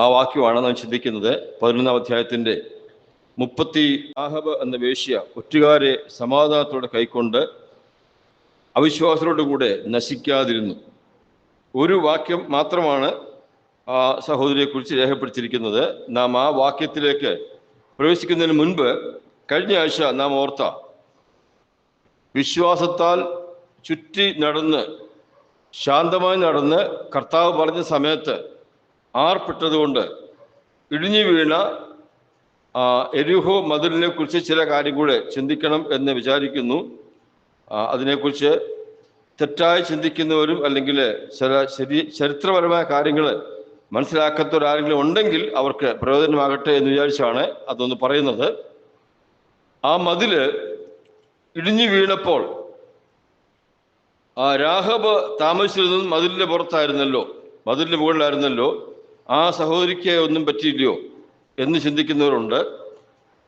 ആ വാക്യമാണ് നാം ചിന്തിക്കുന്നത്. 11-ാം അധ്യായത്തിൻ്റെ 30 ആഹബ് എന്ന വേശ്യ ഒറ്റുകാരെ സമാധാനത്തോടെ കൈക്കൊണ്ട് അവിശ്വാസത്തോടുകൂടെ നശിക്കാതിരുന്നു. ഒരു വാക്യം മാത്രമാണ് ആ സഹോദരിയെക്കുറിച്ച് രേഖപ്പെടുത്തിയിരിക്കുന്നത്. നാം ആ വാക്യത്തിലേക്ക് പ്രവേശിക്കുന്നതിന് മുൻപ് കഴിഞ്ഞ ആഴ്ച നാം ഓർത്ത വിശ്വാസത്താൽ ചുറ്റി നടന്ന് ശാന്തമായി നടന്ന് കർത്താവ് പറഞ്ഞ സമയത്ത് ആർപ്പെട്ടതുകൊണ്ട് ഇടിഞ്ഞു വീണ എരിഹോ മതിലിനെ കുറിച്ച് ചില കാര്യം കൂടെ ചിന്തിക്കണം എന്ന് വിചാരിക്കുന്നു. അതിനെക്കുറിച്ച് തെറ്റായി ചിന്തിക്കുന്നവരും അല്ലെങ്കിൽ ചില ചരിത്രപരമായ കാര്യങ്ങൾ മനസ്സിലാക്കാത്തവരാരെങ്കിലും ഉണ്ടെങ്കിൽ അവർക്ക് പ്രയോജനമാകട്ടെ എന്ന് വിചാരിച്ചാണ് അതൊന്ന് പറയുന്നത്. ആ മതില് ഇടിഞ്ഞു വീണപ്പോൾ രാഹബ് താമസിച്ചിരുന്നത് മതിലിന്റെ പുറത്തായിരുന്നല്ലോ, മതിലിന്റെ മുകളിലായിരുന്നല്ലോ. ആ സഹോദരിക്ക് ഒന്നും പറ്റിയില്ലയോ എന്ന് ചിന്തിക്കുന്നവരുണ്ട്.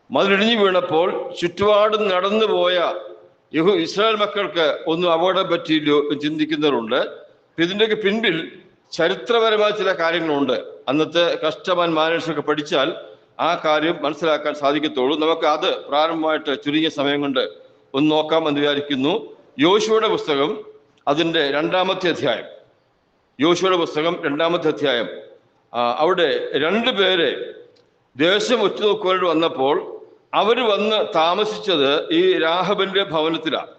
മതിലിടിഞ്ഞു വീണപ്പോൾ ചുറ്റുപാടും നടന്നു പോയ ഇസ്രായേൽ മക്കൾക്ക് ഒന്നും അപകടം പറ്റിയില്ലയോ എന്ന് ചിന്തിക്കുന്നവരുണ്ട്. ഇതിൻ്റെയൊക്കെ പിൻപിൽ ചരിത്രപരമായ ചില കാര്യങ്ങളുണ്ട്. അന്നത്തെ കസ്റ്റമൻ മാനേഴ്സൊക്കെ പഠിച്ചാൽ ആ കാര്യം മനസ്സിലാക്കാൻ സാധിക്കത്തുള്ളൂ. നമുക്ക് അത് പ്രാരംഭമായിട്ട് ചുരുങ്ങിയ സമയം കൊണ്ട് ഒന്ന് നോക്കാം എന്ന് വിചാരിക്കുന്നു. യോശുവയുടെ പുസ്തകം അതിൻ്റെ 2-ാമത്തെ അധ്യായം, യോശുവയുടെ പുസ്തകം 2-ാമത്തെ അധ്യായം. അവിടെ 2 പേര് ദേശം ഒറ്റുനോക്കുവാൻ വന്നപ്പോൾ അവർ വന്ന് താമസിച്ചത് ഈ രാഹബിന്റെ ഭവനത്തിലാണ്.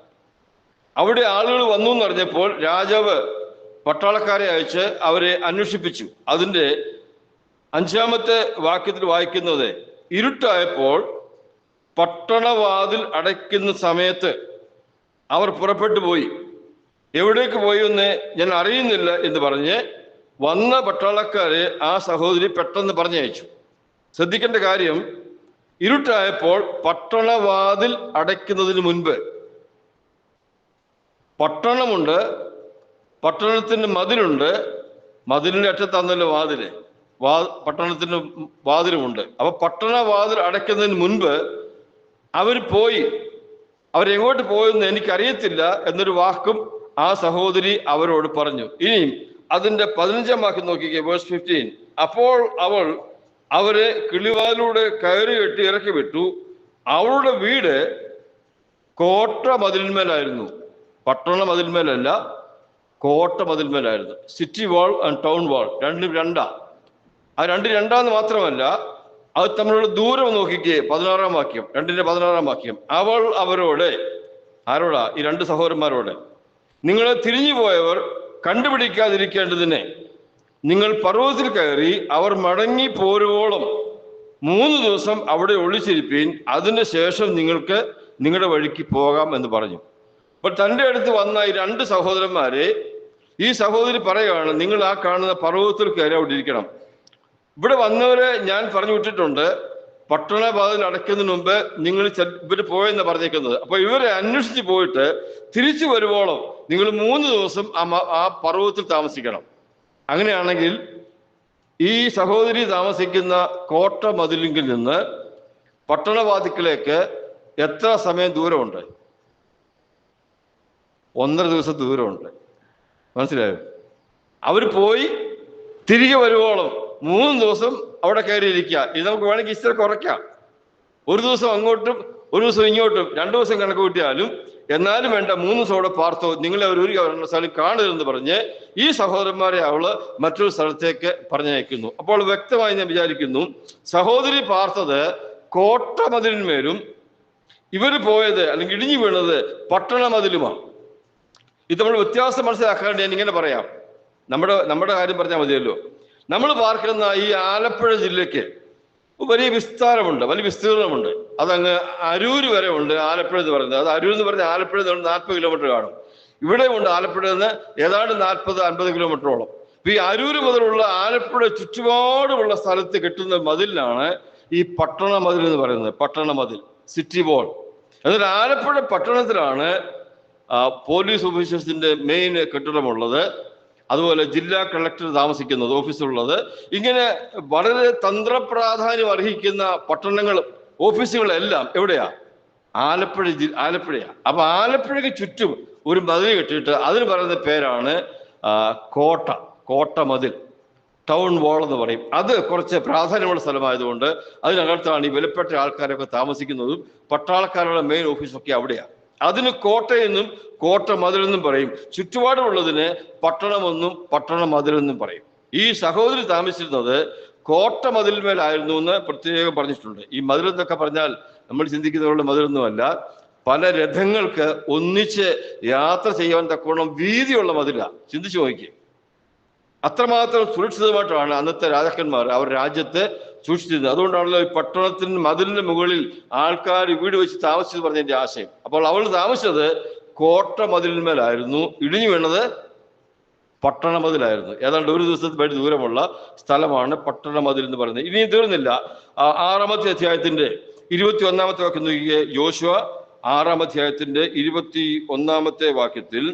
അവിടെ ആളുകൾ വന്നു എന്നറിഞ്ഞപ്പോൾ രാജാവ് പട്ടാളക്കാരെ അയച്ച് അവരെ അന്വേഷിപ്പിച്ചു. അതിൻ്റെ 5-ാമത്തെ വാക്യത്തിൽ വായിക്കുന്നത്, ഇരുട്ടായപ്പോൾ പട്ടണവാതിൽ അടയ്ക്കുന്ന സമയത്ത് അവർ പുറപ്പെട്ടു പോയി. എവിടേക്ക് പോയി എന്ന് ഞാൻ അറിയുന്നില്ല എന്ന് പറഞ്ഞ് വന്ന പട്ടാളക്കാരെ ആ സഹോദരി പെട്ടെന്ന് പറഞ്ഞയച്ചു. ശ്രദ്ധിക്കേണ്ട കാര്യം, ഇരുട്ടായപ്പോൾ പട്ടണവാതിൽ അടയ്ക്കുന്നതിന് മുൻപ് പട്ടണമുണ്ട്, പട്ടണത്തിന് മതിലുണ്ട്, മതിലിന്റെ അറ്റത്താന്നല്ലോ വാതില്, പട്ടണത്തിന് വാതിലുമുണ്ട്. അപ്പൊ പട്ടണവാതിൽ അടയ്ക്കുന്നതിന് മുൻപ് അവർ പോയി. അവരെങ്ങോട്ട് പോയെന്ന് എനിക്കറിയത്തില്ല എന്നൊരു വാക്കും ആ സഹോദരി അവരോട് പറഞ്ഞു. ഇനിയും അതിന്റെ 15-ാം വാക്യം നോക്കിക്കേ, വേഴ്സ് 15. അപ്പോൾ അവൾ അവരെ കിളിവാതിലൂടെ കയറി കെട്ടി ഇറക്കി വിട്ടു. അവളുടെ വീട് കോട്ട മതിലിന്മേലായിരുന്നു, പട്ടണ മതിൽമേലല്ല, കോട്ട മതിൽമേലായിരുന്നു. സിറ്റി വാൾ ആൻഡ് ടൗൺ വാൾ രണ്ടും രണ്ടാ. ആ രണ്ടാന്ന് മാത്രമല്ല, അത് തമ്മിലുള്ള ദൂരം നോക്കിക്കേ. 16-ാം വാക്യം, 2-ന്റെ 16-ാം വാക്യം. അവൾ അവരോട്, ആരോടാ? ഈ 2 സഹോദരന്മാരോട്, നിങ്ങളെ തിരിഞ്ഞു പോയവർ കണ്ടുപിടിക്കാതിരിക്കേണ്ടതിനെ നിങ്ങൾ പർവ്വതത്തിൽ കയറി അവർ മടങ്ങി പോരുവോളം 3 ദിവസം അവിടെ ഒളിച്ചിരിപ്പീൻ, അതിന് ശേഷം നിങ്ങൾക്ക് നിങ്ങളുടെ വഴിക്ക് പോകാം എന്ന് പറഞ്ഞു. അപ്പോൾ തൻ്റെ അടുത്ത് വന്ന ഈ 2 സഹോദരന്മാരെ ഈ സഹോദരി പറയുകയാണ്, നിങ്ങൾ ആ കാണുന്ന പർവ്വതത്തിൽ കയറി അവിടെ ഇരിക്കണം. ഇവിടെ വന്നവരെ ഞാൻ പറഞ്ഞു വിട്ടിട്ടുണ്ട്, പട്ടണവാതിൽ അടയ്ക്കുന്നതിന് മുമ്പ് നിങ്ങൾ ഇവർ പോയെന്ന് പറഞ്ഞേക്കുന്നത്. അപ്പൊ ഇവരെ അന്വേഷിച്ച് പോയിട്ട് തിരിച്ചു വരുവോളം നിങ്ങൾ 3 ദിവസം ആ പർവ്വതത്തിൽ താമസിക്കണം. അങ്ങനെയാണെങ്കിൽ ഈ സഹോദരി താമസിക്കുന്ന കോട്ട മതിലിങ്കിൽ നിന്ന് പട്ടണവാതിക്കലേക്ക് എത്ര സമയം ദൂരമുണ്ട്? 1.5 ദിവസം ദൂരമുണ്ട്. മനസ്സിലായോ? അവർ പോയി തിരികെ വരുവോളം 3 ദിവസം അവിടെ കയറിയിരിക്കുക. ഇത് നമുക്ക് വേണമെങ്കിൽ ഇച്ചിരി കുറയ്ക്കാം. 1 ദിവസം അങ്ങോട്ടും 1 ദിവസം ഇങ്ങോട്ടും 2 ദിവസം കണക്ക് കൂട്ടിയാലും എന്നാലും വേണ്ട, 3 ദിവസം അവിടെ പാർത്തോ, നിങ്ങളെ ഒരു സ്ഥലം കാണരുതെന്ന് പറഞ്ഞ് ഈ സഹോദരന്മാരെ അവള് മറ്റൊരു സ്ഥലത്തേക്ക് പറഞ്ഞയക്കുന്നു. അപ്പോൾ വ്യക്തമായി ഞാൻ വിചാരിക്കുന്നു, സഹോദരി പാർത്തത് കോട്ട മതിലിന്മേലും ഇവര് പോയത് അല്ലെങ്കിൽ ഇടിഞ്ഞു വീണത് പട്ടണ മതിലുമാണ്. ഇത് നമ്മൾ വ്യത്യാസം മനസ്സിലാക്കാണ്ട് ഞാൻ ഇങ്ങനെ പറയാം. നമ്മുടെ കാര്യം പറഞ്ഞാൽ മതിയല്ലോ. നമ്മൾ പാർക്കുന്ന ഈ ആലപ്പുഴ ജില്ലയ്ക്ക് വലിയ വിസ്താരമുണ്ട്, വലിയ വിസ്തീർണമുണ്ട്. അതങ്ങ് അരൂര് വരെ ഉണ്ട് ആലപ്പുഴ എന്ന് പറയുന്നത്. അത് അരൂർ എന്ന് പറഞ്ഞാൽ ആലപ്പുഴ 40 കിലോമീറ്റർ കാണും. ഇവിടെ ഉണ്ട് ആലപ്പുഴ നിന്ന് ഏതാണ്ട് 40-50 കിലോമീറ്ററോളം. ഈ അരൂര് മുതലുള്ള ആലപ്പുഴ ചുറ്റുപാടുമുള്ള സ്ഥലത്ത് കെട്ടുന്ന മതിലിനാണ് ഈ പട്ടണ മതിൽ എന്ന് പറയുന്നത്. പട്ടണ മതിൽ, സിറ്റി വാൾ. എന്നാൽ ആലപ്പുഴ പട്ടണത്തിലാണ് പോലീസ് ഓഫീസേഴ്സിന്റെ മെയിൻ കെട്ടിടമുള്ളത്. അതുപോലെ ജില്ലാ കളക്ടർ താമസിക്കുന്നത്, ഓഫീസുള്ളത്. ഇങ്ങനെ വളരെ തന്ത്രപ്രാധാന്യം അർഹിക്കുന്ന പട്ടണങ്ങളും ഓഫീസുകളെല്ലാം എവിടെയാ? ആലപ്പുഴയാ. അപ്പൊ ആലപ്പുഴയ്ക്ക് ചുറ്റും ഒരു മതിൽ കെട്ടിയിട്ട് അതിന് പറയുന്ന പേരാണ് കോട്ട മതിൽ. ടൗൺ വാൾ എന്ന് പറയും. അത് കുറച്ച് പ്രാധാന്യമുള്ള സ്ഥലമായതുകൊണ്ട് അതിനകത്താണ് ഈ വിലപ്പെട്ട ആൾക്കാരൊക്കെ താമസിക്കുന്നതും പട്ടാളക്കാരുടെ മെയിൻ ഓഫീസൊക്കെ അവിടെയാണ്. അതിന് കോട്ടയെന്നും കോട്ട മതിലെന്നും പറയും. ചുറ്റുപാടുമുള്ളതിന് പട്ടണമെന്നും പട്ടണ മതിലെന്നും പറയും. ഈ സഹോദരി താമസിച്ചിരുന്നത് കോട്ട മതിലിന്മേലായിരുന്നു എന്ന് പ്രത്യേകം പറഞ്ഞിട്ടുണ്ട്. ഈ മതിലെന്നൊക്കെ പറഞ്ഞാൽ നമ്മൾ ചിന്തിക്കുന്നവരുടെ മതിലൊന്നുമല്ല, പല രഥങ്ങൾക്ക് ഒന്നിച്ച് യാത്ര ചെയ്യാൻ തക്കോണം വീതിയുള്ള മതിലാണ്. ചിന്തിച്ചു നോക്കിയേ, അത്രമാത്രം സുരക്ഷിതമായിട്ടാണ് അന്നത്തെ രാജാക്കന്മാർ അവർ രാജ്യത്ത് സൂക്ഷിച്ചിരുന്നത്. അതുകൊണ്ടാണല്ലോ ഈ പട്ടണത്തിന് മതിലിന്റെ മുകളിൽ ആൾക്കാർ വീട് വെച്ച് താമസിച്ചത് പറഞ്ഞതിന്റെ ആശയം. അപ്പോൾ അവൾ താമസിച്ചത് കോട്ട മതിലിന്മേലായിരുന്നു, ഇടിഞ്ഞു വീണത് പട്ടണ മതിലായിരുന്നു. ഏതാണ്ട് ഒരു ദിവസത്തെ വഴി ദൂരമുള്ള സ്ഥലമാണ് പട്ടണ മതിൽ എന്ന് പറയുന്നത്. ഇനിയും തീർന്നില്ല. 6-ാമത്തെ അധ്യായത്തിന്റെ 21-ാമത്തെ വാക്യം നോക്കിയേ. യോശുവ 6-ാം അധ്യായത്തിന്റെ 21-ാമത്തെ വാക്യത്തിൽ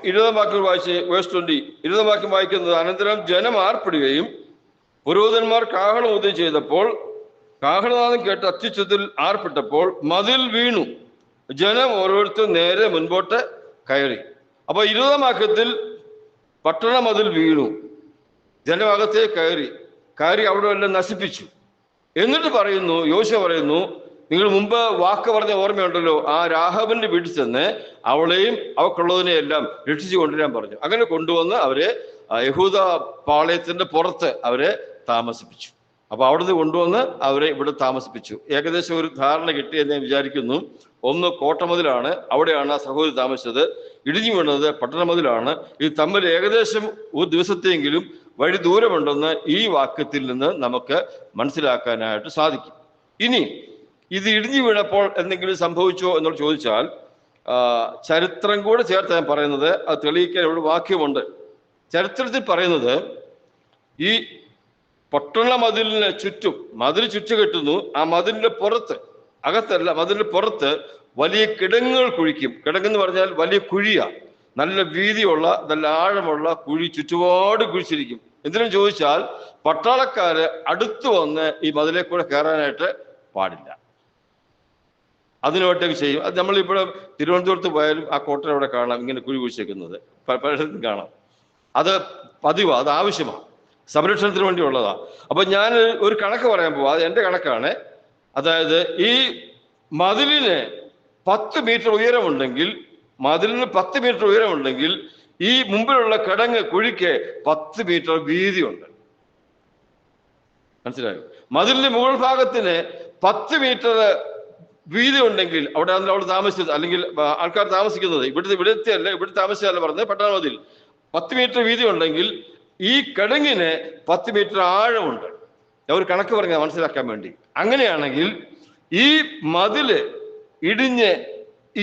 ഇരുപതാം വാക്യം വായിച്ച് വേഴ്സ് 20. 20-ാം വാക്യം വായിക്കുന്നത്, അനന്തരം ജനം ആർപ്പിടുകയും പുരോഹിതന്മാർ കാഹളം ഉദയം ചെയ്തപ്പോൾ കാഹളനാദം കേട്ട് അത്യുച്ചത്തിൽ ആർപ്പിട്ടപ്പോൾ മതിൽ വീണു, ജനം ഓരോരുത്തരും നേരെ മുൻപോട്ട് കയറി. അപ്പൊ 20-ാം വാക്യത്തിൽ പട്ടണ മതിൽ വീണു, ജനമകത്തെ കയറി അവിടെ എല്ലാം നശിപ്പിച്ചു. എന്നിട്ട് പറയുന്നു, യോശുവ പറയുന്നു, നിങ്ങൾ മുമ്പ് വാക്ക് പറഞ്ഞ ഓർമ്മയുണ്ടല്ലോ, ആ രാഹാബിന്റെ വീട്ടിൽ ചെന്ന് അവളെയും അവക്കുള്ളതിനെയെല്ലാം രക്ഷിച്ചു കൊണ്ടുവരാൻ പറഞ്ഞു. അങ്ങനെ കൊണ്ടുവന്ന് അവരെ യഹൂദ പാളയത്തിന്റെ പുറത്ത് അവരെ താമസിപ്പിച്ചു. അപ്പൊ അവിടുന്ന് കൊണ്ടുവന്ന് അവരെ ഇവിടെ താമസിപ്പിച്ചു. ഏകദേശം ഒരു ധാരണ കിട്ടിയെന്ന് ഞാൻ വിചാരിക്കുന്നു. ഒന്ന് കോട്ടമതിലാണ്, അവിടെയാണ് ആ സഹോദരി താമസിച്ചത്. ഇടിഞ്ഞു വീണത് പട്ടണമതിലാണ്. ഇത് തമ്മിൽ ഏകദേശം ഒരു ദിവസത്തെങ്കിലും വഴി ദൂരമുണ്ടെന്ന് ഈ വാക്യത്തിൽ നിന്ന് നമുക്ക് മനസ്സിലാക്കാനായിട്ട് സാധിക്കും. ഇനി ഇത് ഇടിഞ്ഞു വീണപ്പോൾ എന്തെങ്കിലും സംഭവിച്ചോ എന്നുള്ള ചോദിച്ചാൽ ചരിത്രം കൂടെ ചേർത്ത് ഞാൻ പറയുന്നത്, അത് തെളിയിക്കാൻ ഒരു വാക്യമുണ്ട്. ചരിത്രത്തിൽ പറയുന്നത്, ഈ പട്ടണ മതിലിന് ചുറ്റും മതിൽ ചുറ്റുകെട്ടുന്നു. ആ മതിലിന്റെ പുറത്ത്, അകത്തല്ല, മതിലിന്റെ പുറത്ത് വലിയ കിടങ്ങുകൾ കുഴിക്കും. കിടങ്ങെന്ന് പറഞ്ഞാൽ വലിയ കുഴിയാ, നല്ല വീതിയുള്ള നല്ല ആഴമുള്ള കുഴി ചുറ്റുപാട് കുഴിച്ചിരിക്കും. എന്തിനും ചോദിച്ചാൽ പട്ടാളക്കാര് അടുത്ത് വന്ന് ഈ മതിലെ കൂടെ കയറാനായിട്ട് പാടില്ല. അതിനോട്ടേക്ക് ചെയ്യും. അത് നമ്മളിവിടെ തിരുവനന്തപുരത്ത് പോയാലും ആ കോട്ടയിൽ അവിടെ കാണാം, ഇങ്ങനെ കുഴി കുഴിച്ചേക്കുന്നത് പലയിടത്തും കാണാം. അത് പതിവാ, അത് ആവശ്യമാണ്, സംരക്ഷണത്തിന് വേണ്ടി ഉള്ളതാ. അപ്പൊ ഞാൻ ഒരു കണക്ക് പറയാൻ പോവാ, അത് എൻ്റെ കണക്കാണ്. അതായത് ഈ മതിലിന് 10 മീറ്റർ ഉയരമുണ്ടെങ്കിൽ, മതിലിന് 10 മീറ്റർ ഉയരമുണ്ടെങ്കിൽ ഈ മുമ്പിലുള്ള കിടങ്ങ് കുഴിക്ക് 10 മീറ്റർ വീതിയുണ്ട്. മനസ്സിലായോ? മതിലിന്റെ മുകൾ ഭാഗത്തിന് 10 മീറ്റർ വീതി ഉണ്ടെങ്കിൽ അവിടെ അവൾ താമസിച്ചത്, അല്ലെങ്കിൽ ആൾക്കാർ താമസിക്കുന്നത് ഇവിടുത്തെ അല്ല, ഇവിടെ താമസിച്ചല്ല പറഞ്ഞത്, പട്ടണ മതിൽ 10 മീറ്റർ വീതി ഉണ്ടെങ്കിൽ ഈ കിടങ്ങിന് 10 മീറ്റർ ആഴമുണ്ട്. ഒരു കണക്ക് പറഞ്ഞാൽ മനസ്സിലാക്കാൻ വേണ്ടി. അങ്ങനെയാണെങ്കിൽ ഈ മതില് ഇടിഞ്ഞ്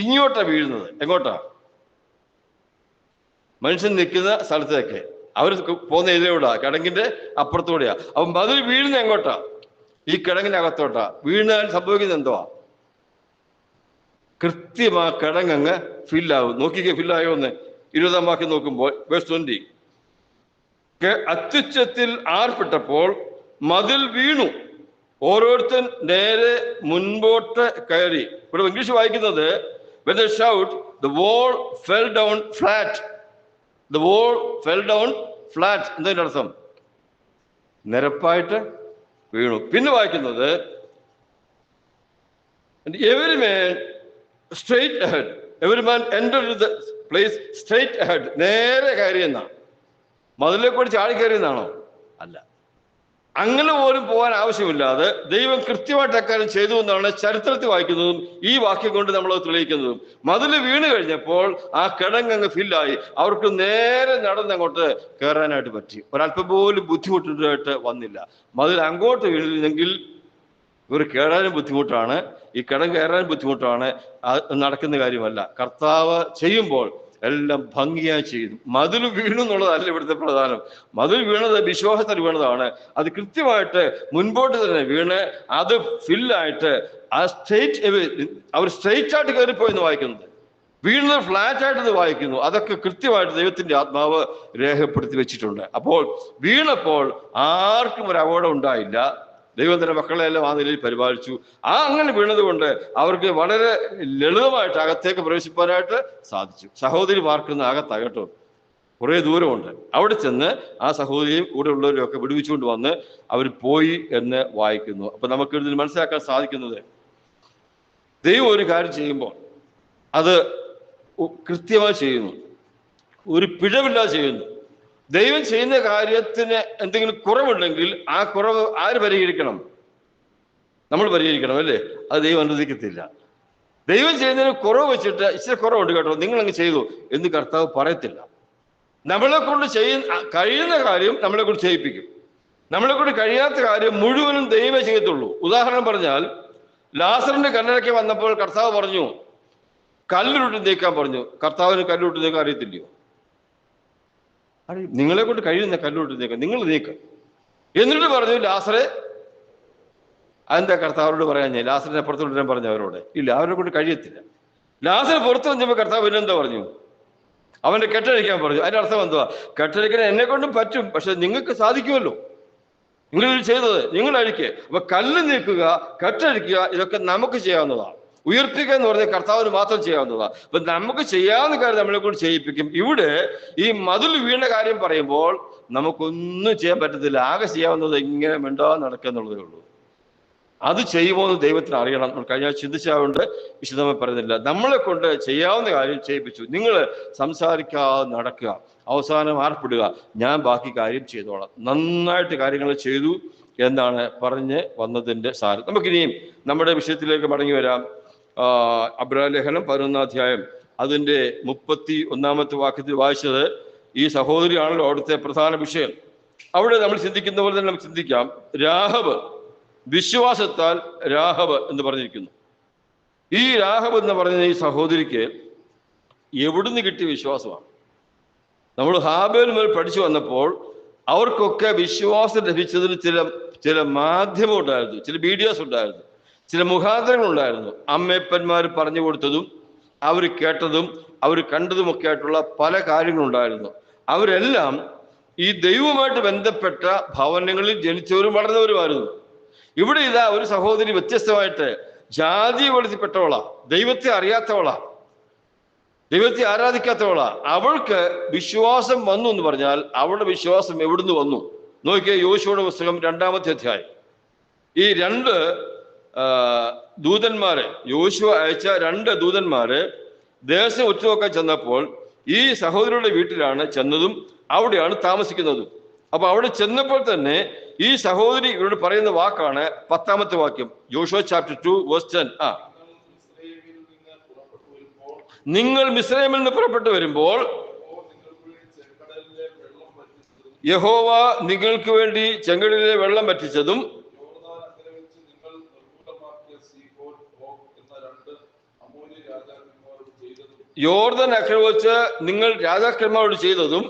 ഇങ്ങോട്ടാ വീഴുന്നത്. എങ്ങോട്ടാ? മനുഷ്യൻ നിൽക്കുന്ന സ്ഥലത്തേക്ക്. അവർ പോകുന്ന ഇതിലൂടെ കിടങ്ങിന്റെ അപ്പുറത്തൂടെയാ. അപ്പൊ മതിൽ വീഴുന്ന എങ്ങോട്ടാ? ഈ കിടങ്ങിനകത്തോട്ടാ. വീണാൽ സംഭവിക്കുന്നത് എന്തുവാ? കൃത്യമാ കിടങ്ങ് ഫില്ലാവും. നോക്കിക്കേ, ഫില്ലായോ എന്ന്. 20-ാം വാക്യം നോക്കുമ്പോൾ വേഴ്സ് 20, അത്യുച്ചത്തിൽ ആർപ്പിട്ടപ്പോൾ മതിൽ വീണു, ഓരോരുത്തൻ നേരെ മുൻപോട്ട് കയറി. ഇവിടെ ഇംഗ്ലീഷ് വായിക്കുന്നത് when they shout the wall fell down flat. The wall fell down flat. എന്താ അർത്ഥം? നിരപ്പായിട്ട് വീണു. പിന്നെ വായിക്കുന്നത് every man straight ahead. Every man entered the place straight ahead. നേരെ കയറിയെന്നാ. മതിലെ കൂടി ചാടി കയറിയെന്നാണോ? അല്ല. അങ്ങനെ പോലും പോകാൻ ആവശ്യമില്ലാതെ ദൈവം കൃത്യമായിട്ട് അക്കാര്യം ചെയ്തു എന്നാണ് ചരിത്രത്തിൽ വായിക്കുന്നതും ഈ വാക്യം കൊണ്ട് നമ്മൾ തെളിയിക്കുന്നതും. മതില് വീണ് കഴിഞ്ഞപ്പോൾ ആ കിടങ്ങ് ഫില്ലായി. അവർക്ക് നേരെ നടന്നങ്ങോട്ട് കയറാനായിട്ട് പറ്റി. ഒരല്പം പോലും ബുദ്ധിമുട്ടായിട്ട് വന്നില്ല. മതിൽ അങ്ങോട്ട് വീണില്ലെങ്കിൽ ഇവർ കയറാനും ബുദ്ധിമുട്ടാണ്, ഈ കിടം കയറാനും ബുദ്ധിമുട്ടാണ്. നടക്കുന്ന കാര്യമല്ല. കർത്താവ് ചെയ്യുമ്പോൾ എല്ലാം ഭംഗിയായി ചെയ്തു. മതിൽ വീണു എന്നുള്ളതല്ല ഇവിടുത്തെ പ്രധാനം. മതിൽ വീണത് വിശ്വാസത്തിൽ വീണതാണ്. അത് കൃത്യമായിട്ട് മുൻപോട്ട് തന്നെ വീണ് അത് ഫില്ലായിട്ട് ആ അവർ സ്ട്രെയിറ്റ് ആയിട്ട് കയറിപ്പോയെന്ന് വായിക്കുന്നത്. വീഴുന്നത് ഫ്ലാറ്റായിട്ട് ഇത് വായിക്കുന്നു. അതൊക്കെ കൃത്യമായിട്ട് ദൈവത്തിന്റെ ആത്മാവ് രേഖപ്പെടുത്തി വെച്ചിട്ടുണ്ട്. അപ്പോൾ വീണപ്പോൾ ആർക്കും ഒരു അപകടം ഉണ്ടായില്ല. ദൈവം തന്നെ മക്കളെല്ലാം ആ നിലയിൽ പരിപാലിച്ചു. അങ്ങനെ വീണത് കൊണ്ട് അവർക്ക് വളരെ ലളിതമായിട്ട് അകത്തേക്ക് പ്രവേശിപ്പാനായിട്ട് സാധിച്ചു. സഹോദരി പാർക്കുന്ന അകത്തകട്ടോ കുറേ ദൂരമുണ്ട്. അവിടെ ചെന്ന് ആ സഹോദരിയും കൂടെ ഉള്ളവരും ഒക്കെ വിടുവിച്ചുകൊണ്ട് വന്ന് അവർ പോയി എന്ന് വായിക്കുന്നു. അപ്പൊ നമുക്ക് ഇതിൽ മനസ്സിലാക്കാൻ സാധിക്കുന്നത്, ദൈവം ഒരു കാര്യം ചെയ്യുമ്പോൾ അത് കൃത്യമായി ചെയ്യുന്നു, ഒരു പിഴവില്ലാതെ ചെയ്യുന്നു. ദൈവം ചെയ്യുന്ന കാര്യത്തിന് എന്തെങ്കിലും കുറവുണ്ടെങ്കിൽ ആ കുറവ് ആര് പരിഹരിക്കണം? നമ്മൾ പരിഹരിക്കണം, അല്ലേ? അത് ദൈവം അനുവദിക്കത്തില്ല. ദൈവം ചെയ്യുന്നതിന് കുറവ് വെച്ചിട്ട് ഇച്ചിരി കുറവുണ്ട് കേട്ടോ, നിങ്ങളങ്ങ് ചെയ്തു എന്ന് കർത്താവ് പറയത്തില്ല. നമ്മളെ കൊണ്ട് കഴിയുന്ന കാര്യം നമ്മളെ കൊണ്ട് ചെയ്യിപ്പിക്കും. നമ്മളെ കൊണ്ട് കഴിയാത്ത കാര്യം മുഴുവനും ദൈവമേ ചെയ്യത്തുള്ളൂ. ഉദാഹരണം പറഞ്ഞാൽ, ലാസറിന്റെ കല്ലറയ്ക്ക് വന്നപ്പോൾ കർത്താവ് പറഞ്ഞു കല്ലുരുട്ടി നീക്കാൻ പറഞ്ഞു. കർത്താവിന് കല്ലുരുട്ടി നീക്കാൻ അറിയത്തില്ലയോ? നിങ്ങളെ കൊണ്ട് കഴിയുന്ന കല്ലുരുട്ടി നീക്കാൻ നിങ്ങൾ നീക്കം. എന്നിട്ട് പറഞ്ഞു ലാസറെ, അതെന്താ കർത്താവരോട് പറയാൻ? ഞാൻ ലാസറിനെ പുറത്തു കൊണ്ടുവരാൻ പറഞ്ഞു അവരോട്. ഇല്ല, അവരെ കൊണ്ട് കഴിയത്തില്ല. ലാസർ പുറത്തു വന്നപ്പോൾ കർത്താവ് പിന്നെന്താ പറഞ്ഞു? അവന്റെ കെട്ടഴിക്കാൻ പറഞ്ഞു. അതിന്റെ അർത്ഥം എന്തുവാ? കെട്ടഴിക്കാൻ എന്നെ കൊണ്ടും പറ്റും, പക്ഷെ നിങ്ങൾക്ക് സാധിക്കുമല്ലോ, നിങ്ങൾ ചെയ്തത് നിങ്ങൾ അഴിക്കുക. അപ്പൊ കല്ല് നീക്കുക, കെട്ടഴിക്കുക, ഇതൊക്കെ നമുക്ക് ചെയ്യാവുന്നതാണ്. ഉയർപ്പിക്കുക എന്ന് പറഞ്ഞാൽ കർത്താവിന് മാത്രം ചെയ്യാവുന്നതാണ്. അപ്പൊ നമുക്ക് ചെയ്യാവുന്ന കാര്യം നമ്മളെ കൊണ്ട് ചെയ്യിപ്പിക്കും. ഇവിടെ ഈ മതിൽ വീണ കാര്യം പറയുമ്പോൾ നമുക്കൊന്നും ചെയ്യാൻ പറ്റത്തില്ല. ആകെ ചെയ്യാവുന്നത് ഇങ്ങനെ മിണ്ടാതെ നടക്കുക എന്നുള്ളതേ ഉള്ളൂ. അത് ചെയ്യുമോ എന്ന് ദൈവത്തിന് അറിയണം. നമ്മൾ കഴിഞ്ഞ ചിന്തിച്ചുകൊണ്ട് വിശദമായി പറയുന്നില്ല. നമ്മളെ കൊണ്ട് ചെയ്യാവുന്ന കാര്യം ചെയ്യിപ്പിച്ചു. നിങ്ങൾ സംസാരിക്കാതെ നടക്കുക, അവസാനം ആർപ്പിടുക, ഞാൻ ബാക്കി കാര്യം ചെയ്തോളാം. നന്നായിട്ട് കാര്യങ്ങൾ ചെയ്തു എന്നാണ് പറഞ്ഞ് വന്നതിൻ്റെ സാരം. നമുക്കിനിയും നമ്മുടെ വിഷയത്തിലേക്ക് മടങ്ങി വരാം. അബ്രാ ലേഖനം 11-ാം അധ്യായം അതിൻ്റെ 31-ാമത്തെ വാക്യത്തിൽ വായിച്ചത് ഈ സഹോദരിയാണല്ലോ അവിടുത്തെ പ്രധാന വിഷയം. അവിടെ നമ്മൾ ചിന്തിക്കുന്ന പോലെ തന്നെ നമുക്ക് ചിന്തിക്കാം. രാഹബ്, വിശ്വാസത്താൽ രാഹബ് എന്ന് പറഞ്ഞിരിക്കുന്നു. ഈ രാഹബ് എന്ന് പറയുന്ന ഈ സഹോദരിക്ക് എവിടുന്ന് കിട്ടിയ വിശ്വാസമാണ്? നമ്മൾ ഹാബേൽ മുതൽ പഠിച്ചു വന്നപ്പോൾ അവർക്കൊക്കെ വിശ്വാസം ലഭിച്ചതിന് ചില മാധ്യമം ഉണ്ടായിരുന്നു, ചില വീഡിയോസ് ഉണ്ടായിരുന്നു, ചില മുഖാന്തരങ്ങൾ ഉണ്ടായിരുന്നു. അമ്മയപ്പന്മാർ പറഞ്ഞു കൊടുത്തതും അവർ കേട്ടതും അവർ കണ്ടതുമൊക്കെ ആയിട്ടുള്ള പല കാര്യങ്ങളുണ്ടായിരുന്നു. അവരെല്ലാം ഈ ദൈവവുമായിട്ട് ബന്ധപ്പെട്ട ഭവനങ്ങളിൽ ജനിച്ചവരും വളർന്നവരുമായിരുന്നു. ഇവിടെ ഇതാ ഒരു സഹോദരി വ്യത്യസ്തമായിട്ട് ജാതി വെളുത്തിപ്പെട്ടവളാ, ദൈവത്തെ അറിയാത്തവളാ, ദൈവത്തെ ആരാധിക്കാത്തവളാ. അവൾക്ക് വിശ്വാസം വന്നു എന്ന് പറഞ്ഞാൽ അവളുടെ വിശ്വാസം എവിടുന്ന് വന്നു? നോക്കിയേ, യോശുവയുടെ പുസ്തകം 2-ാമത്തെ അധ്യായം. ഈ 2 ദൂതന്മാര്, യോശുവ അയച്ച 2 ദൂതന്മാര് ദേശം ഉറ്റുനോക്കാൻ ചെന്നപ്പോൾ ഈ സഹോദരിയുടെ വീട്ടിലാണ് ചെന്നതും അവിടെയാണ് താമസിക്കുന്നതും. അപ്പൊ അവിടെ ചെന്നപ്പോൾ തന്നെ ഈ സഹോദരി ഇവരോട് പറയുന്ന വാക്കാണ് 10-ാമത്തെ വാക്യം, യോശുവ ചാപ്റ്റർ 2:10. നിങ്ങൾ മിസ്രയീമിൽ നിന്ന് പുറപ്പെട്ടു വരുമ്പോൾ യഹോവ നിങ്ങൾക്ക് വേണ്ടി ചെങ്കടലിലെ വെള്ളം വറ്റിച്ചതും യോർദാൻ അക്കരെ വെച്ച് നിങ്ങൾ രാജാക്കന്മാരോട് ചെയ്തതും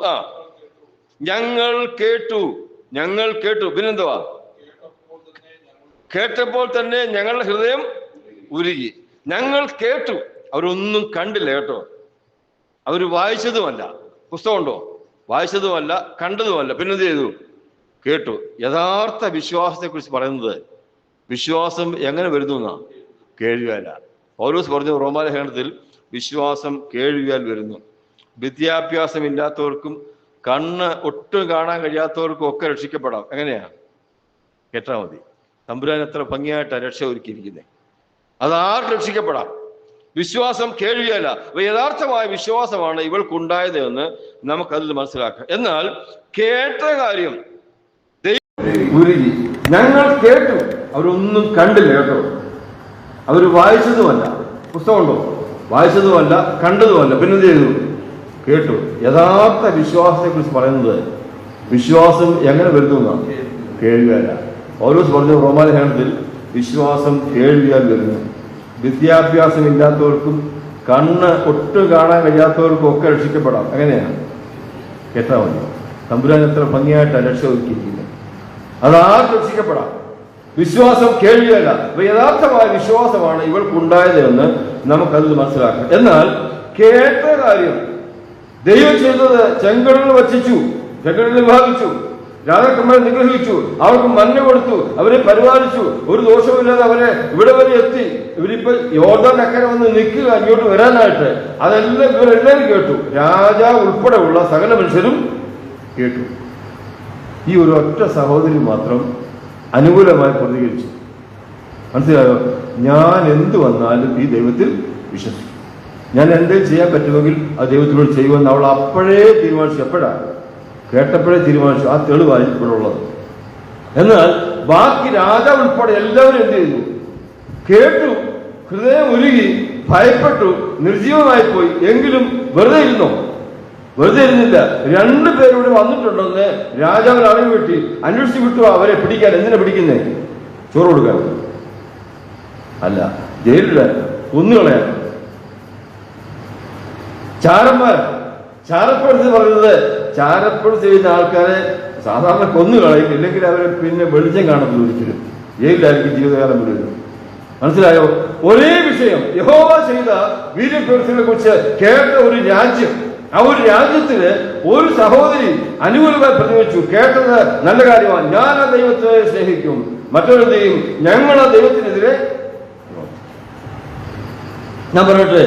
ഞങ്ങൾ കേട്ടു. പിന്നെന്തുവാ? കേട്ടപ്പോൾ തന്നെ ഞങ്ങളുടെ ഹൃദയം ഉരുകി. ഞങ്ങൾ കേട്ടു, അവരൊന്നും കണ്ടില്ല കേട്ടോ. അവർ വായിച്ചതുമല്ല, പുസ്തകമുണ്ടോ? വായിച്ചതുമല്ല, കണ്ടതുമല്ല, പിന്നെന്ത് ചെയ്തു? കേട്ടു. യഥാർത്ഥ വിശ്വാസത്തെ കുറിച്ച് പറയുന്നത് വിശ്വാസം എങ്ങനെ വരുന്നു എന്നാ? കേൾവിയാല. പൗലോസ് പറഞ്ഞു റോമാലേഖനത്തിൽ, വിശ്വാസം കേൾവിയാൽ വരുന്നു. വിദ്യാഭ്യാസമില്ലാത്തവർക്കും കണ്ണ് ഒട്ടും കാണാൻ കഴിയാത്തവർക്കും ഒക്കെ രക്ഷിക്കപ്പെടാം. എങ്ങനെയാ? കേട്ടാൽ മതി. തമ്പുരാൻ എത്ര ഭംഗിയായിട്ടാണ് രക്ഷ ഒരുക്കിയിരിക്കുന്നത്. അതാർക്ക് രക്ഷിക്കപ്പെടാം. വിശ്വാസം കേൾവിയല്ല. യഥാർത്ഥമായ വിശ്വാസമാണ് ഇവൾക്കുണ്ടായത് എന്ന് നമുക്കതിൽ മനസ്സിലാക്കാം. എന്നാൽ കേട്ട കാര്യം ഉരുകി. ഞങ്ങൾ കേട്ടു, അവരൊന്നും കണ്ടില്ല കേട്ടോ. അവർ വായിച്ചതുമല്ല, പുസ്തകമുണ്ടോ? വായിച്ചതുമല്ല, കണ്ടതുമല്ല, പിന്നെന്ത് ചെയ്തു? കേട്ടു. യഥാർത്ഥ വിശ്വാസത്തെ കുറിച്ച് പറയുന്നത് വിശ്വാസം എങ്ങനെ വരുന്നു എന്നാണ്? കേൾവിയല്ല. പൗലോസ് പറഞ്ഞു റോമാലേഖനത്തിൽ, വിശ്വാസം കേൾവിയാൽ വരുന്നു. വിദ്യാഭ്യാസം ഇല്ലാത്തവർക്കും കണ്ണ് ഒട്ടും കാണാൻ കഴിയാത്തവർക്കും ഒക്കെ രക്ഷിക്കപ്പെടാം. എങ്ങനെയാണ്? കേട്ടാൽ മതി. തമ്പുരാൻ എത്ര ഭംഗിയായിട്ടാണ് രക്ഷ ഒരുക്കിയിരിക്കുന്നത്. അതാർക്ക് രക്ഷിക്കപ്പെടാം. വിശ്വാസം കേൾവിയല്ല. യഥാർത്ഥമായ വിശ്വാസമാണ് ഇവൾക്കുണ്ടായത് എന്ന് നമുക്കത് മനസ്സിലാക്കാം. എന്നാൽ കേട്ട കാര്യം. ദൈവം ചെയ്തത് ചെങ്കടൽ വച്ചിച്ചു, ചെങ്കടൽ വിഭാഗിച്ചു, രാജാക്കന്മാരെ നിഗ്രഹിച്ചു, അവർക്ക് മഞ്ഞ കൊടുത്തു, അവരെ പരിപാലിച്ചു, ഒരു ദോഷമില്ലാതെ അവരെ ഇവിടെ വരെ എത്തി. ഇവരിപ്പോ യോർദാൻ അക്കരെ വന്ന് നിൽക്കുക ഇങ്ങോട്ട് വരാനായിട്ട്. അതെല്ലാം ഇവരെല്ലാവരും കേട്ടു. രാജാവ് ഉൾപ്പെടെയുള്ള സകല മനുഷ്യരും കേട്ടു. ഈ ഒരു ഒറ്റ സഹോദരി മാത്രം അനുകൂലമായി പ്രതികരിച്ചു. മനസ്സിലായോ? ഞാൻ എന്ത് വന്നാലും ഈ ദൈവത്തിൽ വിശ്വസിക്കും. ഞാൻ എന്തെങ്കിലും ചെയ്യാൻ പറ്റുമെങ്കിൽ ആ ദൈവത്തിനോട് ചെയ്യുമെന്ന് അവൾ അപ്പോഴേ തീരുമാനിച്ചു. എപ്പോഴാണ്? കേട്ടപ്പോഴേ തീരുമാനിച്ചു. ആ തെളിവായി ഇപ്പോഴുള്ളത്. എന്നാൽ ബാക്കി രാജാവ് ഉൾപ്പെടെ എല്ലാവരും എന്ത് ചെയ്തു? കേട്ടു, ഹൃദയം ഉരുകി, ഭയപ്പെട്ടു, നിർജീവമായി പോയി. എങ്കിലും വെറുതെ ഇരുന്നോ? വെറുതെ ഇരുന്നില്ല. 2 പേരൂടെ വന്നിട്ടുണ്ടെന്ന് രാജാവിന് അറിവ് കിട്ടി. അന്വേഷിച്ച് വിട്ടു അവരെ പിടിക്കാൻ. എന്തിനാ പിടിക്കുന്നേ? ചോറ് കൊടുക്കാൻ അല്ല, ജയിലിടാൻ, കൊന്നുകളയാൻ. ചാരപ്പെടുത്തി പറയുന്നത്, ചാരപ്പെടുത്തി ചെയ്യുന്ന ആൾക്കാരെ സാധാരണ കൊന്നുകളയും, ഇല്ലെങ്കിൽ അവരെ പിന്നെ വെളിച്ചം കാണത്തില്ല ഒരിക്കലും. ജയിലിലായിരിക്കും ജീവിതകാലം മുഴുവൻ. മനസ്സിലായോ? ഒരേ വിഷയം, യഹോവ ചെയ്ത വീര്യപ്രവൃത്തികളെ കുറിച്ച് കേട്ട ഒരു രാജ്യം. ആ ഒരു രാജ്യത്തിന് ഒരു സഹോദരി അനുകൂലമായി പ്രതികരിച്ചു. കേട്ടത് നല്ല കാര്യമാണ്. ഞാൻ ആ ദൈവത്തെ സ്നേഹിക്കും. മറ്റൊരു ചെയ്യും, ഞങ്ങൾ ആ ദൈവത്തിനെതിരെ. ഞാൻ പറയട്ടെ,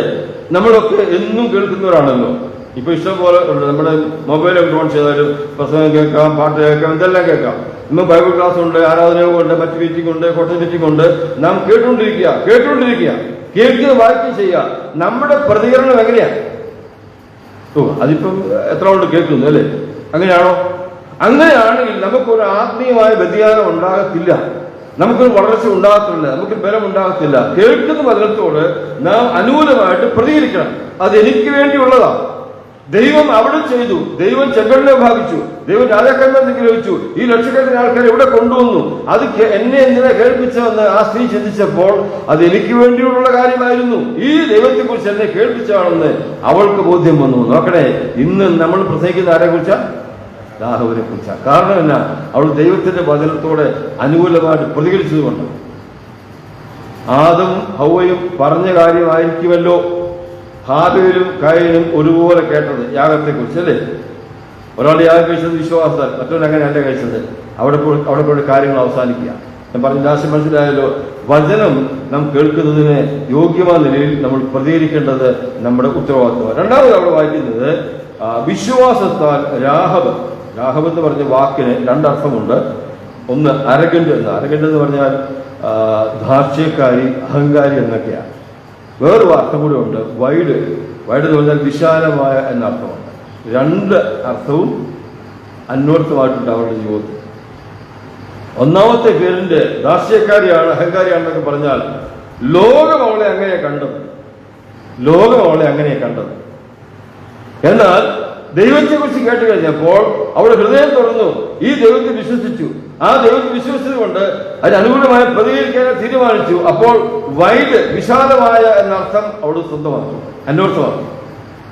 നമ്മളൊക്കെ എന്നും കേൾക്കുന്നവരാണല്ലോ. ഇപ്പൊ ഇഷ്ടംപോലെ ഉണ്ട്. നമ്മുടെ മൊബൈലൊക്കെ ഓൺ ചെയ്താലും പ്രസംഗം കേൾക്കാം, പാട്ട് കേൾക്കാം, ഇതെല്ലാം കേൾക്കാം. ഇന്ന് ബൈബിൾ ക്ലാസ് ഉണ്ട്, ആരാധനയുണ്ട്, മറ്റു മീറ്റിംഗ് ഉണ്ട്, കോട്ടയം മീറ്റിംഗ് ഉണ്ട്. നാം കേട്ടുകൊണ്ടിരിക്കുക. കേൾക്കുക, വായിക്കുകയും ചെയ്യുക. നമ്മുടെ പ്രതികരണം എങ്ങനെയാ? അതിപ്പം എത്ര കൊണ്ട് കേൾക്കുന്നു അല്ലേ? അങ്ങനെയാണോ? അങ്ങനെയാണെങ്കിൽ നമുക്കൊരു ആത്മീയമായ വ്യതിയാനം ഉണ്ടാകത്തില്ല, നമുക്കൊരു വളർച്ച ഉണ്ടാകത്തില്ല, നമുക്കൊരു ബലം ഉണ്ടാകത്തില്ല. കേൾക്കുന്ന വചനത്തോട് നാം അനുകൂലമായിട്ട് പ്രതികരിക്കണം. അത് എനിക്ക് വേണ്ടിയുള്ളതാണ്. ദൈവം അവിടെ ചെയ്തു. ദൈവം ചെങ്കടലിനെ ഭാഗിച്ചു. ദൈവം രാജാക്കന്മാരെ നിഗ്രഹിച്ചു. ഈ ലക്ഷക്കണക്കിന് ആൾക്കാരെ ഇവിടെ കൊണ്ടുവന്നു. അത് എന്നെ എന്തിനാ കേൾപ്പിച്ചതെന്ന് ആ സ്ത്രീ ചിന്തിച്ചപ്പോൾ അത് എനിക്ക് വേണ്ടിയുള്ള കാര്യമായിരുന്നു. ഈ ദൈവത്തെക്കുറിച്ച് എന്നെ കേൾപ്പിച്ചതാണെന്ന് അവൾക്ക് ബോധ്യം വന്നു. നോക്കണേ, ഇന്ന് നമ്മൾ പ്രസംഗിക്കുന്ന ആരെ കുറിച്ചാ? രാഹുവിനെ കുറിച്ചാണ്. കാരണം എന്നാ? അവൾ ദൈവത്തിന്റെ വചനത്തോടെ അനുകൂലമായിട്ട് പ്രതികരിച്ചതുകൊണ്ട്. ആദം ഹൗവയും പറഞ്ഞ കാര്യമായിരിക്കുമല്ലോ ഹാബേലും കയനും ഒരുപോലെ കേട്ടത് യാഗത്തെക്കുറിച്ച് അല്ലേ? ഒരാൾ യാഗം കഴിച്ചത് വിശ്വാസത്താൽ, മറ്റൊരു അങ്ങനെയല്ല കഴിച്ചത്. അവിടെ പോയി കാര്യങ്ങൾ അവസാനിക്കുക. ഞാൻ പറഞ്ഞ ലാസ്റ്റ് മനസ്സിലായല്ലോ. വചനം നാം കേൾക്കുന്നതിന് യോഗ്യമായ നിലയിൽ നമ്മൾ പ്രതികരിക്കേണ്ടത് നമ്മുടെ ഉത്തരവാദിത്വമാണ്. രണ്ടാമത് അവിടെ വായിക്കുന്നത് വിശ്വാസത്താൽ രാഹബ് എന്ന് പറഞ്ഞ വാക്കിന് 2 അർത്ഥമുണ്ട്. ഒന്ന് അരഗന്റ് എന്ന് പറഞ്ഞാൽ ധാർഷ്ട്യക്കാരി, അഹങ്കാരി എന്നൊക്കെയാണ്. വേറൊരു അർത്ഥം കൂടെ ഉണ്ട്, വൈഡ് എന്ന് പറഞ്ഞാൽ വിശാലമായ എന്ന അർത്ഥമുണ്ട്. 2 അർത്ഥവും അന്വർത്ഥമായിട്ടുണ്ട് അവരുടെ ജീവിതത്തിൽ. ഒന്നാമത്തെ പേരിന്റെ ധാർഷ്ട്യക്കാരിയാണ്, അഹങ്കാരിയാണെന്നൊക്കെ പറഞ്ഞാൽ ലോകം അവളെ അങ്ങനെ കണ്ടത്. എന്നാൽ ദൈവത്തെക്കുറിച്ച് കേട്ട് കഴിഞ്ഞപ്പോൾ അവളുടെ ഹൃദയം തുറന്നു, ഈ ദൈവത്തെ വിശ്വസിച്ചു. ആ ദൈവത്തെ വിശ്വസിച്ചുകൊണ്ട് അതിനനുകൂലമായി പ്രതികരിക്കാൻ തീരുമാനിച്ചു. അപ്പോൾ വൈഡ്, വിശാലമായ എന്നർത്ഥം അവൾ സ്വന്തമാക്കി, അന്വർത്ഥമാക്കി.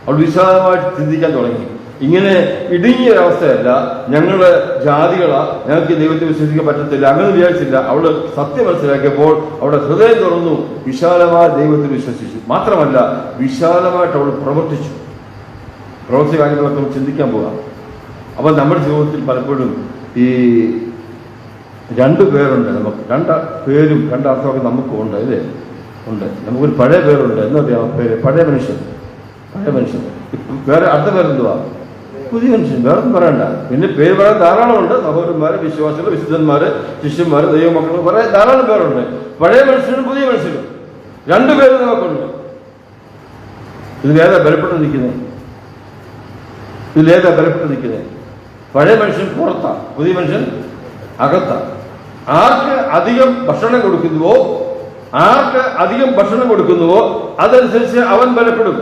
അവൾ വിശാലമായിട്ട് ചിന്തിക്കാൻ തുടങ്ങി. ഇങ്ങനെ ഇടുങ്ങിയ ഒരവസ്ഥയല്ല, ഞങ്ങള് ജാതികളാ, ഞങ്ങൾക്ക് ദൈവത്തെ വിശ്വസിക്കാൻ പറ്റത്തില്ല, അങ്ങനെ വിചാരിച്ചില്ല. അവള് സത്യം മനസ്സിലാക്കിയപ്പോൾ അവളുടെ ഹൃദയം തുറന്നു, വിശാലമായ ദൈവത്തെ വിശ്വസിച്ചു. മാത്രമല്ല, വിശാലമായിട്ട് അവൾ പ്രവർത്തിച്ചു. പ്രവർത്തി കാര്യങ്ങളൊക്കെ ചിന്തിക്കാൻ പോകാം. അപ്പൊ നമ്മുടെ ജീവിതത്തിൽ പലപ്പോഴും ഈ 2 പേരുണ്ട്. നമുക്ക് 2 പേരും 2 അർത്ഥമൊക്കെ നമുക്ക് ഉണ്ട് അല്ലേ? ഉണ്ട്. നമുക്കൊരു പഴയ പേരുണ്ട്. എന്നറിയാം പേര്? പഴയ മനുഷ്യൻ. വേറെ അടുത്ത പേരെന്തുവാ? പുതിയ മനുഷ്യൻ. വേറൊന്നും പറയണ്ട. പിന്നെ പേര് പറയാൻ ധാരാളമുണ്ട്. സഹോദരന്മാര്, വിശ്വാസികൾ, വിശുദ്ധന്മാര്, ശിഷ്യന്മാര്, ദൈവമക്കൾ, പറയാൻ ധാരാളം പേരുണ്ട്. പഴയ മനുഷ്യനും പുതിയ മനുഷ്യനും 2 പേര് നമുക്കുണ്ട്. ഇതിലേതാ ബലപ്പെട്ട് നിൽക്കുന്നത്? പഴയ മനുഷ്യൻ പുറത്താണ്, പുതിയ മനുഷ്യൻ അകത്താണ്. ആർക്ക് അധികം ഭക്ഷണം കൊടുക്കുന്നുവോ അതനുസരിച്ച് അവൻ ബലപ്പെടും.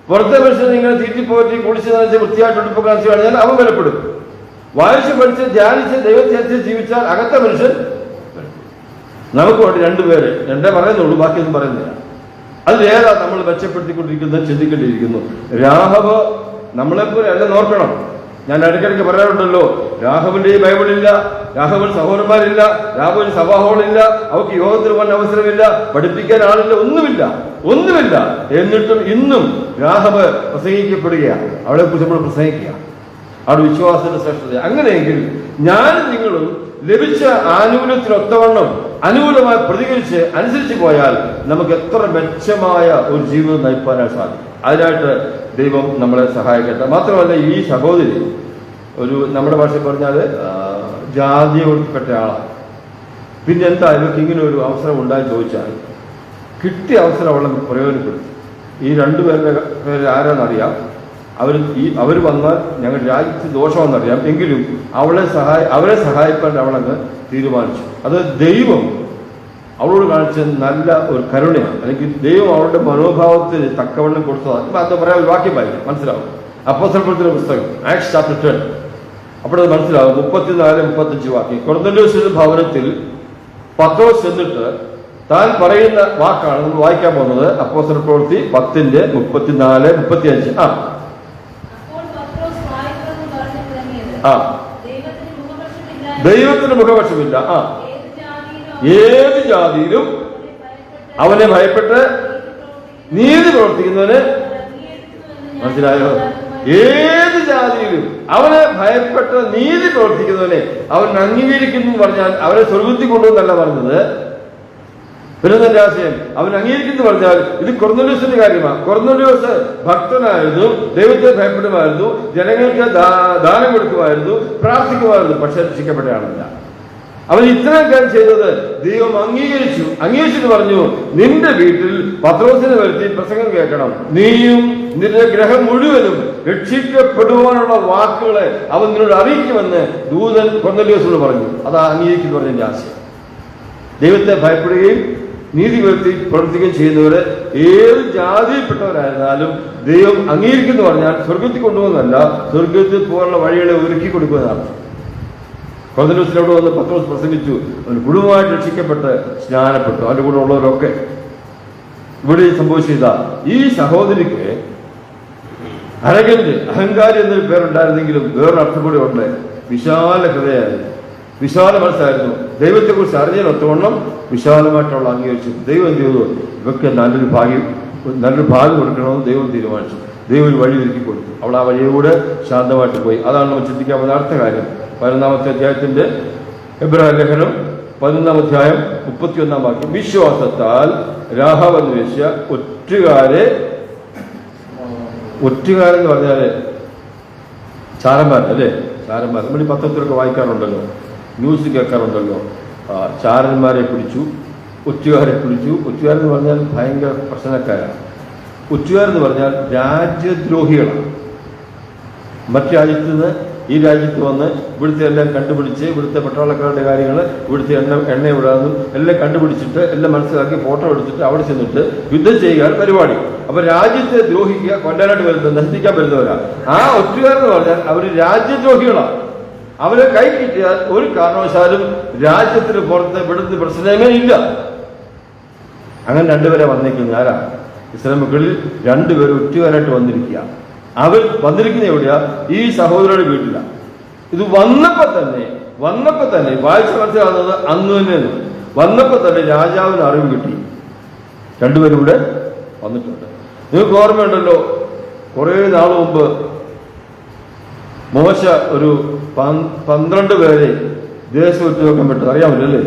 പുറത്തെ മനുഷ്യൻ ഇങ്ങനെ തീറ്റിപ്പോറ്റി കുളിച്ച് നനച്ച് വൃത്തിയായിട്ട് ഉടുപ്പ് കാണിച്ചു കഴിഞ്ഞാൽ അവൻ ബലപ്പെടും. വായിച്ച് പഠിച്ച് ധ്യാനിച്ച് ദൈവത്തെ ജീവിച്ചാൽ അകത്തെ മനുഷ്യൻ. നമുക്ക് വേണ്ടി 2 പേര്, 2 പറയുന്നുള്ളൂ, ബാക്കിയൊന്നും പറയുന്നില്ല. അതിലേതാ നമ്മൾ മെച്ചപ്പെടുത്തിക്കൊണ്ടിരിക്കുന്നത്, ചിന്തിക്കേണ്ടിയിരിക്കുന്നു. രാഹബ് നമ്മളെപ്പോലെ അല്ല. നോക്കണം, ഞാൻ ഇടയ്ക്കിടയ്ക്ക് പറയാറുണ്ടല്ലോ, രാഘവന്റെ ബൈബിളില്ല, രാഘവൻ സഹോദരന്മാരില്ല, രാഘവൻ സഭാഹോളില്ല, അവർക്ക് യോഗത്തിന് പോകാൻ അവസരമില്ല, പഠിപ്പിക്കാൻ ആളില്ല, ഒന്നുമില്ല. എന്നിട്ടും ഇന്നും രാഘവ് പ്രസംഗിക്കപ്പെടുകയാണ്. അവളെ കുറിച്ച് നമ്മൾ പ്രസംഗിക്കുക, അവിടെ വിശ്വാസത്തിന്റെ ശ്രേഷ്ഠത. അങ്ങനെയെങ്കിൽ ഞാനും നിങ്ങളും ലഭിച്ച ആനുകൂല്യത്തിനൊത്തവണ്ണം അനുകൂലമായി പ്രതികരിച്ച് അനുസരിച്ച് പോയാൽ നമുക്ക് എത്ര മെച്ചമായ ഒരു ജീവിതം നയിപ്പാനായി സാധിക്കും. അതിനായിട്ട് ദൈവം നമ്മളെ സഹായിക്കട്ടെ. മാത്രമല്ല, ഈ സഹോദരി ഒരു നമ്മുടെ ഭാഷയിൽ പറഞ്ഞാൽ ജാതിയോടപ്പെട്ട ആളാണ്. പിന്നെ എന്താ ഇവർക്ക് ഇങ്ങനെ ഒരു അവസരം ഉണ്ടായി ചോദിച്ചാൽ, കിട്ടിയ അവസരം അവളെ പ്രയോജനപ്പെടുത്തി. ഈ രണ്ടുപേരുടെ പേര് ആരാന്നറിയാം. അവർ വന്നാൽ ഞങ്ങളുടെ രാജ്യത്തിന് ദോഷമെന്നറിയാം, എങ്കിലും അവരെ സഹായിക്കാൻ അവളങ്ങ് തീരുമാനിച്ചു. അത് ദൈവം അവളോട് കാണിച്ച നല്ല ഒരു കരുണയാണ്, അല്ലെങ്കിൽ ദൈവം അവളുടെ മനോഭാവത്തിന് തക്കവണ്ണം കൊടുത്തതാണ്. ഇപ്പം അത് പറയാൻ വാക്യം വായിക്കും, മനസ്സിലാവും. അപ്പോസ്തലപ്രവൃത്തിയുടെ പുസ്തകം ആക്ട്സ് ചാപ്റ്റർ 10, അപ്പോൾ അത് മനസ്സിലാവും. 34-35 വാക്യം. കൊർന്നേലിയോസിന്റെ ഭവനത്തിൽ പത്രോസ് ചെന്നിട്ട് താൻ പറയുന്ന വാക്കാണ് നമ്മൾ വായിക്കാൻ പോകുന്നത്. അപ്പോസ്തലപ്രവൃത്തി 10:34-35. ദൈവത്തിന് മുഖപക്ഷമില്ല. ഏത് ജാതിയിലും അവനെ ഭയപ്പെട്ട് നീതി പ്രവർത്തിക്കുന്നവന്, മനസ്സിലായോ? ഏത് ജാതിയിലും അവനെ ഭയപ്പെട്ട് നീതി പ്രവർത്തിക്കുന്നവനെ അവൻ അംഗീകരിക്കുന്നു പറഞ്ഞാൽ അവനെ സ്വർഗ്ഗത്തിൽ കൊണ്ടുവന്നല്ല പറഞ്ഞത്. പിന്നെ ആശയം അവൻ അംഗീകരിക്കുന്നു പറഞ്ഞാൽ ഇത് കൊർന്നേലിയോസിന്റെ കാര്യമാണ്. കൊർന്നേലിയോസ് ഭക്തനായിരുന്നു, ദൈവത്തെ ഭയപ്പെടുമായിരുന്നു, ജനങ്ങൾക്ക് ദാനം കൊടുക്കുമായിരുന്നു, പ്രാർത്ഥിക്കുമായിരുന്നു. പക്ഷെ രക്ഷിക്കപ്പെട്ടയാളല്ല. അവൻ ഇത്രയും കാര്യം ചെയ്തത് ദൈവം അംഗീകരിച്ചിട്ട് പറഞ്ഞു, നിന്റെ വീട്ടിൽ പത്രോസിനെ വരുത്തി പ്രസംഗം കേൾക്കണം, നീയും നിന്റെ ഗ്രഹം മുഴുവനും രക്ഷിക്കപ്പെടുവാനുള്ള വാക്കുകളെ അവൻ നിന്നോട് അറിയിക്കുമെന്ന് ദൂതൻ കൊർന്നേലിയോസിനോട് പറഞ്ഞു. അതാ അംഗീകരിക്കുന്നു പറഞ്ഞതിന്റെ ആശയം. ദൈവത്തെ ഭയപ്പെടുകയും നീതി പ്രവർത്തിക്കുകയും ചെയ്യുന്നവര് ഏത് ജാതിയിൽപ്പെട്ടവരായിരുന്നാലും ദൈവം അംഗീകരിക്കുന്നു പറഞ്ഞാൽ സ്വർഗത്തിൽ കൊണ്ടുപോകുന്നതല്ല, സ്വർഗത്തിൽ പോകാനുള്ള വഴികളെ ഒരുക്കി കൊടുക്കുന്നതാണ്. കൊർന്നേലിയോസിനോട് വന്ന് പത്രോസ് പ്രസംഗിച്ചു. അവൻ കുടുംബമായിട്ട് രക്ഷിക്കപ്പെട്ട് സ്നാനപ്പെട്ടു. അവന്റെ കൂടെ ഉള്ളവരൊക്കെ. ഇവിടെ സംഭവിച്ചതാ, ഈ സഹോദരിക്ക് അഹങ്കാരി എന്നൊരു പേരുണ്ടായിരുന്നെങ്കിലും വേറൊരു അർത്ഥം കൂടി ഉണ്ട്. വിശാല ഹൃദയമായിരുന്നു, വിശാല മനസ്സായിരുന്നു. ദൈവത്തെക്കുറിച്ച് അറിഞ്ഞതിനൊത്തവണ്ണം വിശാലമായിട്ടുള്ള അംഗീകരിച്ചു. ദൈവം എന്ത് ചെയ്തു? ഇവർക്ക് നല്ലൊരു ഭാഗ്യം കൊടുക്കണമെന്ന് ദൈവം തീരുമാനിച്ചു. ദൈവം ഒരു വഴി ഒരുക്കി കൊടുത്തു. അവൾ ആ വഴിയിലൂടെ ശാന്തമായിട്ട് പോയി. അതാണ് നമ്മൾ ചിന്തിക്കാൻ പോകുന്ന അടുത്ത കാര്യം. 11-ാമത്തെ അധ്യായത്തിന്റെ എബ്രായ ലേഖനം 11-ാം അധ്യായം 31-ാം വാക്യം. വിശ്വാസത്താൽ രാഹാബ് എന്ന വേശ്യ ഒറ്റുകാരെന്ന് പറഞ്ഞാല് ചാരന്മാരല്ലേ? ചാരന്മാർ നമ്മൾ ഈ പത്രത്തിലൊക്കെ വായിക്കാറുണ്ടല്ലോ, ന്യൂസ് കേൾക്കാറുണ്ടല്ലോ. ചാരന്മാരെ പിടിച്ചു, ഒറ്റുകാരെ പിടിച്ചു. ഒറ്റുകാരെന്ന് പറഞ്ഞാൽ ഭയങ്കര പ്രശ്നക്കാരാണ്. ഒറ്റുകാരെന്ന് പറഞ്ഞാൽ രാജ്യദ്രോഹികളാണ്. മറ്റു രാജ്യത്ത് നിന്ന് ഈ രാജ്യത്ത് വന്ന് ഇവിടുത്തെ എല്ലാം കണ്ടുപിടിച്ച്, ഇവിടുത്തെ പട്ടാളക്കാരുടെ കാര്യങ്ങൾ, ഇവിടുത്തെ എണ്ണ വിടാനും എല്ലാം കണ്ടുപിടിച്ചിട്ട് എല്ലാം മനസ്സിലാക്കി ഫോട്ടോ എടുത്തിട്ട് അവിടെ ചെന്നിട്ട് യുദ്ധം ചെയ്യുക പരിപാടി. അപ്പൊ രാജ്യത്തെ ദ്രോഹിക്കുക, കൊല്ലാനായിട്ട് വരുന്നത്, നശിപ്പിക്കാൻ വരുന്നവരാണ്. ആ ഒറ്റുകാരെന്ന് പറഞ്ഞാൽ അവർ രാജ്യദ്രോഹികളാണ്. അവരെ കൈ കിട്ടിയാൽ ഒരു കാരണവശാലും രാജ്യത്തിന് പുറത്ത് ഇവിടുത്തെ പ്രശ്നമേ ഇല്ല. അങ്ങനെ രണ്ടുപേരെ വന്നിരിക്കുന്നു. ആരാ? ഇസ്ലാം മക്കളിൽ രണ്ടുപേരും ഒറ്റുകാരായിട്ട് വന്നിരിക്കുക. അവർ വന്നിരിക്കുന്ന എവിടെയാ? ഈ സഹോദരയുടെ വീട്ടിലാണ്. ഇത് വന്നപ്പോ തന്നെ വായിച്ച മനസ്സിലാകുന്നത് അന്ന് തന്നെ വന്നപ്പോ തന്നെ രാജാവിന് അറിവ് കിട്ടി. രണ്ടുപേരും ഇവിടെ വന്നിട്ടുണ്ട്. നിങ്ങൾക്ക് ഓർമ്മയുണ്ടല്ലോ, കുറെ നാൾ മുമ്പ് മോശ ഒരു 12 പേരെ ദേശം വിട്ടു നോക്കാൻ പറ്റും, അറിയാമല്ലോ അല്ലേ?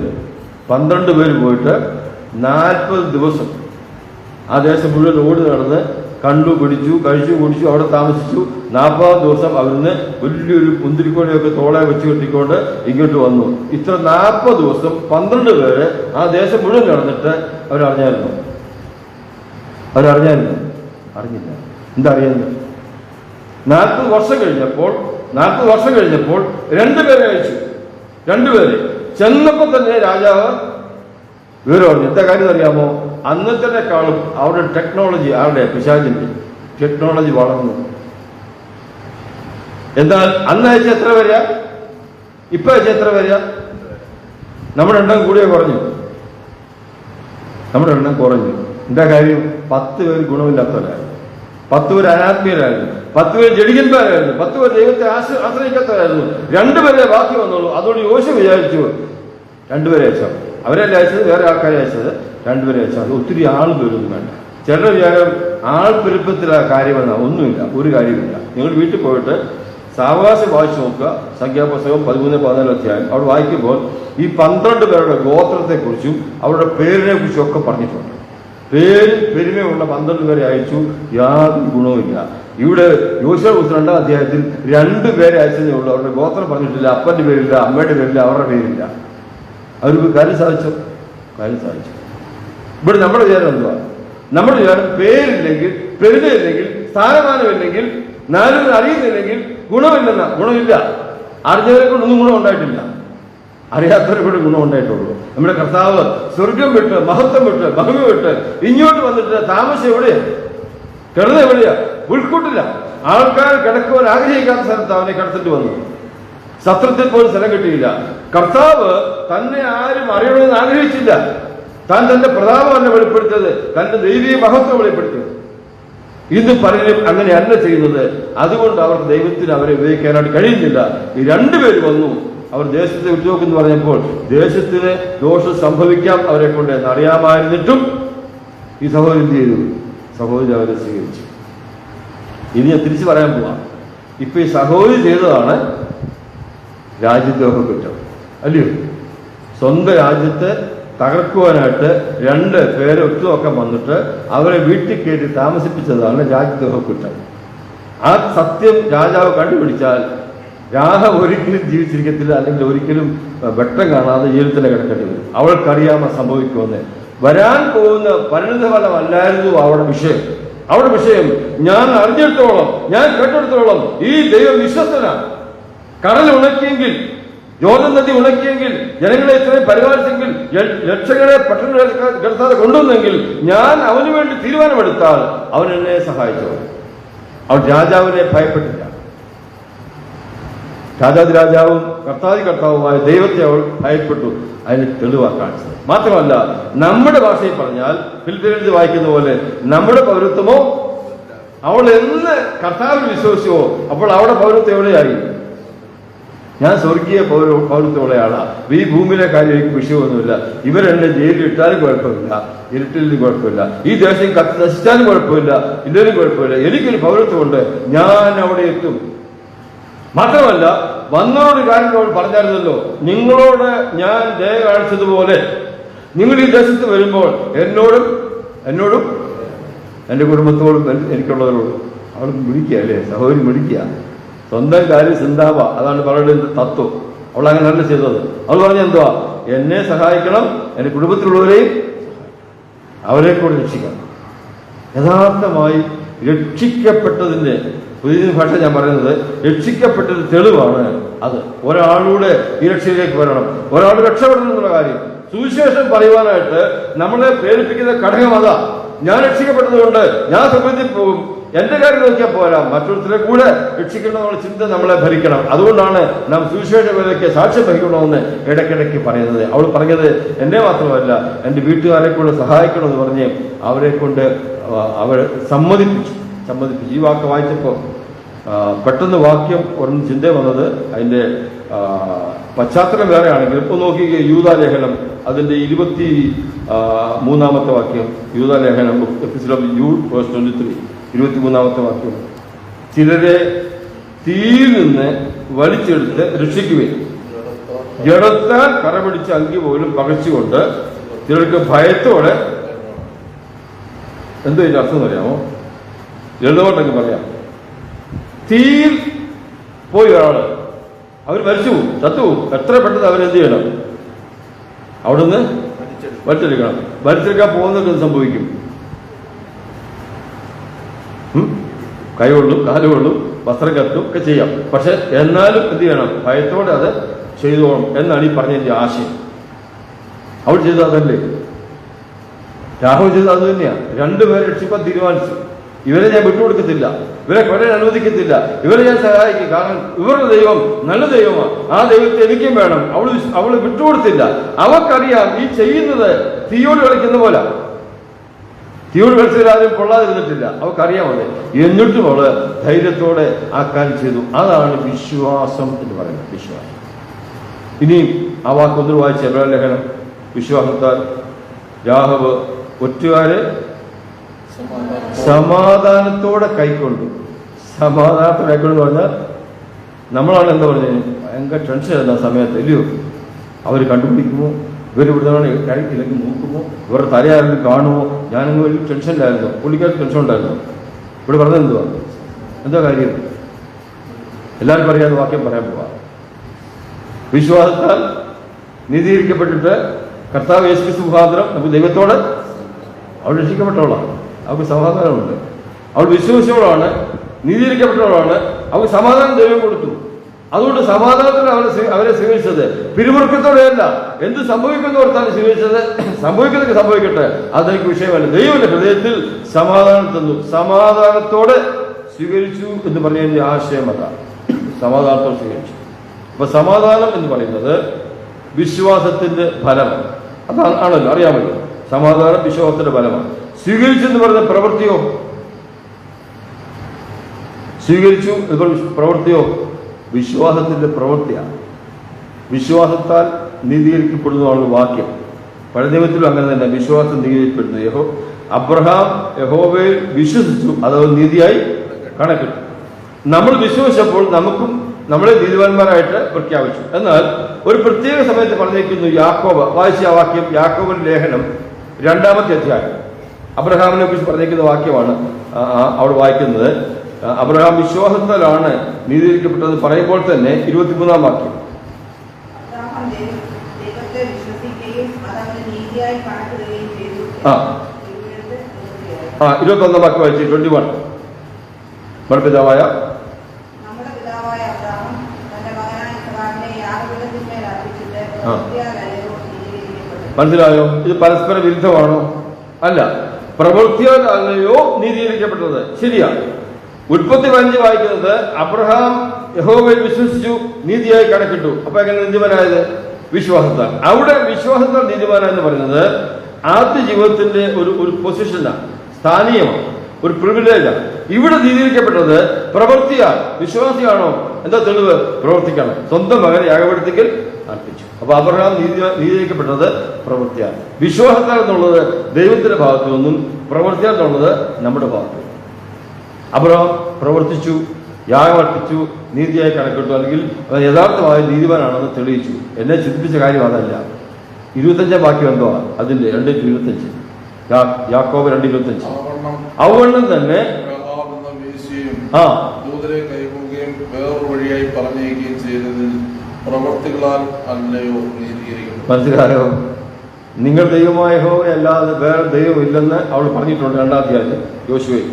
12 പേര് പോയിട്ട് 40 ദിവസം ആ ദേശം മുഴുവൻ ഓടി നടന്ന് കണ്ടു, പിടിച്ചു, കഴിച്ചു, കുടിച്ചു, അവിടെ താമസിച്ചു. 40 ദിവസം അവിടുന്ന് വലിയൊരു മുന്തിരിക്കോടിയൊക്കെ തോളെ വെച്ച് കെട്ടിക്കൊണ്ട് ഇങ്ങോട്ട് വന്നു. ഇത്ര 40 ദിവസം 12 പേര് ആ ദേശം മുഴുവൻ നടന്നിട്ട് അവരറിഞ്ഞായിരുന്നു? അറിഞ്ഞില്ല. എന്താ അറിയുന്നത്? 40 വർഷം കഴിഞ്ഞപ്പോൾ 2 പേരെ അയച്ചു. 2 പേര് ചെന്നപ്പോ തന്നെ രാജാവ് വിവരം പറഞ്ഞു. എന്താ കാര്യം അറിയാമോ? അന്നത്തേക്കാളും അവിടെ ടെക്നോളജി, അവരുടെ പിശാചിന്റെ ടെക്നോളജി വളർന്നു. എന്നാൽ അന്ന് അയച്ച എത്ര വരിക, ഇപ്പൊ അയച്ച എത്ര വരിക? നമ്മുടെ എണ്ണം കൂടിയോ കുറഞ്ഞു? നമ്മുടെ എണ്ണം കുറഞ്ഞു. എന്താ കാര്യം? 10 പേര് ഗുണമില്ലാത്തവരായിരുന്നു. 10 പേര് അനാത്മീയരായിരുന്നു, 10 പേര് ജഡികന്മാരായിരുന്നു, 10 പേര് ദൈവത്തെ ആശ്രയിക്കാത്തവരായിരുന്നു. 2 പേരെ ബാക്കി വന്നുള്ളൂ. അതുകൊണ്ട് യോശുവ വിചാരിച്ചു 2 പേരെ അയച്ചാൽ, അവരല്ല അയച്ചത്, വേറെ ആൾക്കാരെ അയച്ചത്, 2 പേരെ അയച്ചാൽ. അത് ഒത്തിരി ആൾ പേരൊന്നും വേണ്ട. ചിലരുടെ വിചാരം ആൾ പെരുപ്പത്തിലെ കാര്യമെന്നാ. ഒന്നുമില്ല, ഒരു കാര്യമില്ല. നിങ്ങൾ വീട്ടിൽ പോയിട്ട് സാവകാശം വായിച്ചു നോക്കുക. സംഖ്യാപുസ്തകം 13-14 അധ്യായം. അവിടെ വായിക്കുമ്പോൾ ഈ 12 പേരുടെ ഗോത്രത്തെക്കുറിച്ചും അവരുടെ പേരിനെ കുറിച്ചും ഒക്കെ പറഞ്ഞിട്ടുണ്ട്. പെരുമയുള്ള 12 പേരെ അയച്ചു, യാതൊരു ഗുണവുമില്ല. ഇവിടെ യോശുവ 2-ാം അധ്യായത്തിൽ 2 പേരെ അയച്ചതേ ഉള്ളൂ. അവരുടെ ഗോത്രം പറഞ്ഞിട്ടില്ല, അപ്പന്റെ പേരില്ല, അമ്മയുടെ പേരില്ല, അവരുടെ പേരില്ല. അവർക്ക് കാര്യം സാധിച്ചു. ഇവിടെ നമ്മുടെ വിചാരം എന്തുവാ? നമ്മുടെ വിചാരം പേരില്ലെങ്കിൽ, പെരുമയില്ലെങ്കിൽ, സ്ഥാനമാനമില്ലെങ്കിൽ, 4 പേർ അറിയുന്നില്ലെങ്കിൽ ഗുണമില്ലെന്ന. ഗുണമില്ല. അറിഞ്ഞവരെ കൊണ്ടൊന്നും ഗുണം ഉണ്ടായിട്ടില്ല, അറിയാത്തവരെ കൊണ്ട് ഗുണം ഉണ്ടായിട്ടുള്ളൂ. നമ്മുടെ കർത്താവ് സ്വർഗം വിട്ട്, മഹത്വം വിട്ട്, മഹിമ വിട്ട് ഇങ്ങോട്ട് വന്നിട്ട് താമസം എവിടെയാ? കിടന്ന് എവിടെയാ? ഉൾക്കൂട്ടില്ല. ആൾക്കാർ കിടക്കുവാൻ ആഗ്രഹിക്കാത്ത സ്ഥലത്ത് അവനെ കിടത്തിട്ട് വന്നു. സത്രത്തിൽ പോലും സ്ഥലം കിട്ടിയില്ല. കർത്താവ് തന്നെ ആരും അറിയണമെന്ന് ആഗ്രഹിച്ചില്ല. താൻ തന്റെ പ്രതാപമല്ല വെളിപ്പെടുത്തിയത്, തന്റെ ദൈവീയ മഹത്വം വെളിപ്പെടുത്തിയത്. ഇന്ന് പലരും അങ്ങനെയല്ല ചെയ്യുന്നത്. അതുകൊണ്ട് അവർക്ക് ദൈവത്തിന് അവരെ ഉപയോഗിക്കാനായിട്ട് കഴിയുന്നില്ല. ഈ 2 പേര് വന്നു. അവർ ദേശത്തെ വിട്ടുനോക്കെന്ന് പറഞ്ഞപ്പോൾ ദേശത്തിന് ദോഷം സംഭവിക്കാം അവരെ കൊണ്ട് എന്നറിയാമായിരുന്നിട്ടും ഈ സഹോദരൻ എന്ത് ചെയ്തു? സഹോദരി അവരെ സ്വീകരിച്ചു. ഇനി ഞാൻ തിരിച്ചു പറയാൻ പോവാം. ഇപ്പൊ ഈ സഹോദരി ചെയ്തതാണ് രാജ്യദ്രോഹ കുറ്റം, അല്ലയോ? സ്വന്തം രാജ്യത്തെ തകർക്കുവാനായിട്ട് 2 പേരെ ഒത്തുനോക്കാൻ വന്നിട്ട് അവരെ വീട്ടിൽ കയറ്റി താമസിപ്പിച്ചതാണ് രാജ്യദ്രോഹ കുറ്റം. ആ സത്യം രാജാവ് കണ്ടുപിടിച്ചാൽ രാഘവ് ഒരിക്കലും ജീവിച്ചിരിക്കത്തില്ല, അല്ലെങ്കിൽ ഒരിക്കലും വെട്ടം കാണാതെ ജീവിതത്തിൽ കിടക്കേണ്ടി വരും. അവൾക്കറിയാമോ സംഭവിക്കുമെന്ന്. വരാൻ പോകുന്ന പരിണിതഫലമല്ലായിരുന്നു അവിടെ വിഷയം. അവിടെ വിഷയം ഞാൻ അറിഞ്ഞിടത്തോളം, ഞാൻ കേട്ടെടുത്തോളം ഈ ദൈവം വിശ്വസ്തനാണ്. കടൽ ഉണക്കിയെങ്കിൽ, യോർദാൻ നദി ഉണക്കിയെങ്കിൽ, ജനങ്ങളെ ഇത്രയും പരിപാലിച്ചെങ്കിൽ, ലക്ഷങ്ങളെ പട്ടണം കിടത്താതെ കൊണ്ടുവന്നെങ്കിൽ, ഞാൻ അവന് വേണ്ടി തീരുമാനമെടുത്താൽ അവൻ എന്നെ സഹായിച്ചു. അവൻ രാജാവിനെ ഭയപ്പെട്ടില്ല. രാജാവും കർത്താവുമായ ദൈവത്തെ അവൾ ഭയപ്പെട്ടു. അതിന് തെളിവാണ് കാണിച്ചത്. മാത്രമല്ല, നമ്മുടെ ഭാഷയിൽ പറഞ്ഞാൽ ഫിലിപ്പിയൻസ് വായിക്കുന്ന പോലെ നമ്മുടെ പൗരത്വമോ, അവൾ എന്ന് കർത്താവിൽ വിശ്വസിച്ചോ അപ്പോൾ അവിടെ പൗരത്വം എവിടെയായി? ഞാൻ സ്വർഗീയ പൗരത്വമുള്ള ആളാണ്. ഈ ഭൂമിയിലെ കാര്യം എനിക്ക് വിഷയമൊന്നുമില്ല. ഇവരെന്നെ ജയിലിൽ ഇട്ടാലും കുഴപ്പമില്ല, ഇരുട്ടിലും കുഴപ്പമില്ല, ഈ ദേശം കത്തി നശിച്ചാലും കുഴപ്പമില്ല, ഇല്ലെങ്കിലും കുഴപ്പമില്ല. എനിക്കൊരു പൗരത്വമുണ്ട്, ഞാൻ അവിടെ എത്തും. മാത്രമല്ല, വന്നോട് കാര്യം അവൾ പറഞ്ഞായിരുന്നല്ലോ, നിങ്ങളോട് ഞാൻ ദയ കാണിച്ചതുപോലെ നിങ്ങൾ ഈ ദേശത്ത് വരുമ്പോൾ എന്നോടും എൻ്റെ കുടുംബത്തോടും എനിക്കുള്ളവരോടും. അവൾ വിളിക്കുക അല്ലേ, സഹോദരി വിളിക്കുക. സ്വന്തം കാര്യം ചിന്താവ, അതാണ് പറയുന്നത് തത്വം. അവൾ അങ്ങനെയല്ല ചെയ്തത്. അവൾ പറഞ്ഞ എന്തുവാ? എന്നെ സഹായിക്കണം, എൻ്റെ കുടുംബത്തിലുള്ളവരെയും അവരെ കൂടെ രക്ഷിക്കണം. യഥാർത്ഥമായി രക്ഷിക്കപ്പെട്ടതിൻ്റെ പുതിയ ഭാഷ ഞാൻ പറയുന്നത്, രക്ഷിക്കപ്പെട്ടത് തെളിവാണ്. അത് ഒരാളുടെ ഈ രക്ഷയിലേക്ക് വരണം, ഒരാൾ രക്ഷപ്പെടണം എന്നുള്ള കാര്യം സുവിശേഷം പറയുവാനായിട്ട് നമ്മളെ പ്രേരിപ്പിക്കുന്ന ഘടകം അതാ. ഞാൻ രക്ഷിക്കപ്പെട്ടതുകൊണ്ട് ഞാൻ സ്വർഗ്ഗത്തിൽ പോകും, എന്റെ കാര്യം നോക്കിയാൽ പോരാ, മറ്റൊരുത്തരെ കൂടെ രക്ഷിക്കണമെന്നുള്ള ചിന്ത നമ്മളെ ഭരിക്കണം. അതുകൊണ്ടാണ് നാം സുവിശേഷ വേലയ്ക്ക് സാക്ഷ്യം വഹിക്കണമെന്ന് ഇടയ്ക്കിടയ്ക്ക് പറയുന്നത്. അവൾ പറഞ്ഞത് എന്നെ മാത്രമല്ല, എൻ്റെ വീട്ടുകാരെ കൂടെ സഹായിക്കണമെന്ന് പറഞ്ഞ് അവരെ കൊണ്ട് അവർ സമ്മതിപ്പിച്ചു. ഈ വാക്ക് വായിച്ചപ്പോൾ പെട്ടെന്ന് വാക്യം ഒന്ന് ചിന്ത വന്നത്, അതിൻ്റെ പശ്ചാത്തലം വേറെ ആണെങ്കിൽ ഇപ്പോൾ നോക്കി യൂദാലേഖനം അതിൻ്റെ 23-ാമത്തെ വാക്യം, യൂദാലേഖനം എപ്പിസോഡ് ഓഫ് Jude verse 23, 23-ാമത്തെ വാക്യം. ചിലരെ തീയിൽ നിന്ന് വലിച്ചെടുത്ത് രക്ഷിക്കുകയും ജഡത്താൽ കറപിടിച്ച അങ്കി പോലും പകച്ചുകൊണ്ട് ചിലർക്ക് ഭയത്തോടെ, എന്തോ ഇതിന്റെ അർത്ഥം അറിയാമോ? ലളിതമായിട്ടൊക്കെ പറയാം. തീയിൽ പോയി ഒരാള്, അവർ മരിച്ചു പോകും, ചത്തുപോകും. എത്ര പെട്ടെന്ന് അവരെന്ത് ചെയ്യണം? അവിടുന്ന് വലിച്ചെടുക്കണം. വലിച്ചെടുക്കാൻ പോകുന്നത് സംഭവിക്കും. കൈ കൊള്ളും, കാല് കൊള്ളും, വസ്ത്രം കത്തും ഒക്കെ ചെയ്യാം. പക്ഷെ എന്നാലും എന്ത് ചെയ്യണം? ഭയത്തോടെ അത് ചെയ്തോണം എന്നാണ് ഈ പറഞ്ഞതിന്റെ ആശയം. അവൾ ചെയ്തത് അതല്ലേ? രാഹുൽ ചെയ്തത് അത് തന്നെയാണ്. 2 പേരെ രക്ഷിക്കാൻ തീരുമാനിച്ചു. ഇവരെ ഞാൻ വിട്ടുകൊടുക്കത്തില്ല, ഇവരെ കൊല്ലാൻ അനുവദിക്കത്തില്ല, ഇവരെ ഞാൻ സഹായിക്കും. കാരണം ഇവരുടെ ദൈവം നല്ല ദൈവമാണ്, ആ ദൈവത്തെ എനിക്കും വേണം. അവള് വിട്ടുകൊടുത്തില്ല. അവൾക്കറിയാം ഈ ചെയ്യുന്നത് തീയോട് കളിക്കുന്ന പോലെ. തീയോട് കളിച്ചവരാരും കൊള്ളാതിരുന്നിട്ടില്ല, അവൾക്കറിയാമത്. എന്നിട്ടും അവള് ധൈര്യത്തോടെ ആ കാര്യം ചെയ്തു. അതാണ് വിശ്വാസം എന്ന് പറയുന്നത്. വിശ്വാസം. ഇനി ആ വാക്കൊന്നും വായിച്ച എബ്രായ ലേഖനം. വിശ്വാസത്താൽ രാഹബ് ഒറ്റുകാരെ സമാധാനത്തോടെ കൈക്കൊണ്ടു. സമാധാനത്തോടെ കൈക്കൊണ്ടെന്ന് പറഞ്ഞാൽ നമ്മളാണ് എന്താ പറഞ്ഞത്, ഭയങ്കര ടെൻഷൻ ആയിരുന്നു ആ സമയത്ത്, ഇല്ലയോ? അവർ കണ്ടുപിടിക്കുമോ, ഇവർ ഇവിടുന്നാണ് ഇല്ലെങ്കിൽ നോക്കുമോ, ഇവരുടെ തലയാരെങ്കിലും കാണുമോ? ഞാനങ്ങ് വലിയ ടെൻഷനിലായിരുന്നു. പുള്ളിക്കാർക്ക് ടെൻഷൻ ഉണ്ടായിരുന്നു. ഇവിടെ പറഞ്ഞത് എന്താ കാര്യം? എല്ലാവർക്കും അറിയാതെ വാക്യം പറയാൻ പോവാ. വിശ്വാസത്താൽ നീതീകരിക്കപ്പെട്ടിട്ട് കർത്താവ് യേശുക്രിസ്തു മുഖാന്തരം നമുക്ക് ദൈവത്തോട് അവൾ രക്ഷിക്കപ്പെട്ടവളാണ്. അവൾക്ക് സമാധാനമുണ്ട്. അവൾ വിശ്വസിച്ചവളാണ്, നീതീകരിക്കപ്പെട്ടവളാണ്. അവൾക്ക് സമാധാനം ദൈവം കൊടുത്തു. അതുകൊണ്ട് സമാധാനത്തിൽ അവരെ സ്വീകരിച്ചത് പിരിമുറുക്കത്തോടെയല്ല. എന്ത് സംഭവിക്കുന്ന ഓർത്താണ് സ്വീകരിച്ചത്. സംഭവിക്കുന്നതൊക്കെ സംഭവിക്കട്ടെ, അതെനിക്ക് വിഷയമല്ല. ദൈവന്റെ ഹൃദയത്തിൽ സമാധാനം തന്നു. സമാധാനത്തോടെ സ്വീകരിച്ചു എന്ന് പറഞ്ഞതിന്റെ ആശയം അതാണ്. സമാധാനത്തോടെ സ്വീകരിച്ചു. അപ്പൊ സമാധാനം എന്ന് പറയുന്നത് വിശ്വാസത്തിന്റെ ഫലമാണ്. അതാണ് ആണല്ലോ, അറിയാമല്ലോ. സമാധാനം വിശ്വാസത്തിന്റെ ഫലമാണ്. സ്വീകരിച്ചെന്ന് പറയുന്ന പ്രവൃത്തിയോ, സ്വീകരിച്ചു പ്രവൃത്തിയോ വിശ്വാസത്തിന്റെ പ്രവൃത്തിയാണ്. വിശ്വാസത്താൽ നീതീകരിക്കപ്പെടുന്നതാണ് വാക്യം. പഴയ നിയമത്തിലും അങ്ങനെ തന്നെ വിശ്വാസം നീതീകരിക്കപ്പെടുന്നു. അബ്രഹാം യഹോവയിൽ വിശ്വസിച്ചു, അത് നീതിയായി കണക്കിട്ടു. നമ്മൾ വിശ്വസിച്ചപ്പോൾ നമുക്കും നമ്മളെ നീതിവാന്മാരായിട്ട് പ്രഖ്യാപിച്ചു. എന്നാൽ ഒരു പ്രത്യേക സമയത്ത് പറഞ്ഞിരിക്കുന്നു. യാക്കോബ് വായിച്ച ആ വാക്യം, യാക്കോബിന്റെ ലേഖനം 2-ാമത്തെ അധ്യായം, അബ്രഹാമിനെ കുറിച്ച് പറഞ്ഞിരിക്കുന്ന വാക്യമാണ് അവിടെ വായിക്കുന്നത്. അബ്രഹാം വിശ്വാസത്താലാണ് നീതീകരിക്കപ്പെട്ടത് പറയുമ്പോൾ തന്നെ 23-ാം വാക്യം. 21-ാം വാക്യം വായിച്ചു. 21 പിതാവായ മനസ്സിലായോ? ഇത് പരസ്പര വിരുദ്ധമാണോ? അല്ല. പ്രവൃത്തിയാൽ അല്ലയോ നീതീകരിക്കപ്പെട്ടത്. ശരിയാണ്. ഉൽപ്പത്തി 15 വായിക്കുന്നത് അബ്രഹാം യഹോവയിൽ വിശ്വസിച്ചു, നീതിയായി കണക്കിട്ടു. അപ്പൊ എങ്ങനെ നീതിമാനായത്? വിശ്വാസത്താൽ. അവിടെ വിശ്വാസത്താൽ നീതിമാനെന്ന് പറയുന്നത് ആദ്യ ജീവിതത്തിന്റെ ഒരു പൊസിഷനാണ്, സ്ഥാനീയമാണ്, ഒരു പ്രിവിലേജാണ്. ഇവിടെ നീതീകരിക്കപ്പെട്ടത് പ്രവൃത്തിയാൽ. വിശ്വാസിയാണോ? എന്താ തെളിവ്? പ്രവർത്തിക്കണം. സ്വന്തം മകനെ യാഗപീഠത്തിൽ അർപ്പിച്ചു. അപ്പൊ അബ്രഹാം നീതീകരിക്കപ്പെട്ടത് പ്രവൃത്തിയാൽ. വിശ്വാസത്താൽ എന്നുള്ളത് ദൈവത്തിന്റെ ഭാഗത്തു നിന്നും, പ്രവൃത്തിയാൽ എന്നുള്ളത് നമ്മുടെ ഭാഗത്തു. അബ്രഹാം പ്രവർത്തിച്ചു, യാഗമർപ്പിച്ചു, നീതിയായി കണക്കിട്ടു, അല്ലെങ്കിൽ യഥാർത്ഥമായ നീതിമാനാണെന്ന് തെളിയിച്ചു. എന്നെ ചിന്തിപ്പിച്ച കാര്യം അതല്ല. 25-ാം വാക്യം എന്തോ അതിന്റെ 2:25, യാക്കോബ് 2:25. അവണ്ണം തന്നെ ദൂതരെ കൈമുകയും വേറൊരു വഴിയായി പറഞ്ഞേക്കുകയും ചെയ്തതിൽ പ്രവർത്തികളാൽ അല്ലയോ നീതീകരിക്കുന്നു. മനസ്സിലായോ? നിങ്ങൾ ദൈവമായ യഹോവയെ അല്ലാതെ വേറെ ദൈവമില്ലെന്ന് അവൾ പറഞ്ഞിട്ടുണ്ട് 2-ാം അധ്യായത്തിൽ യോശുവയിൽ.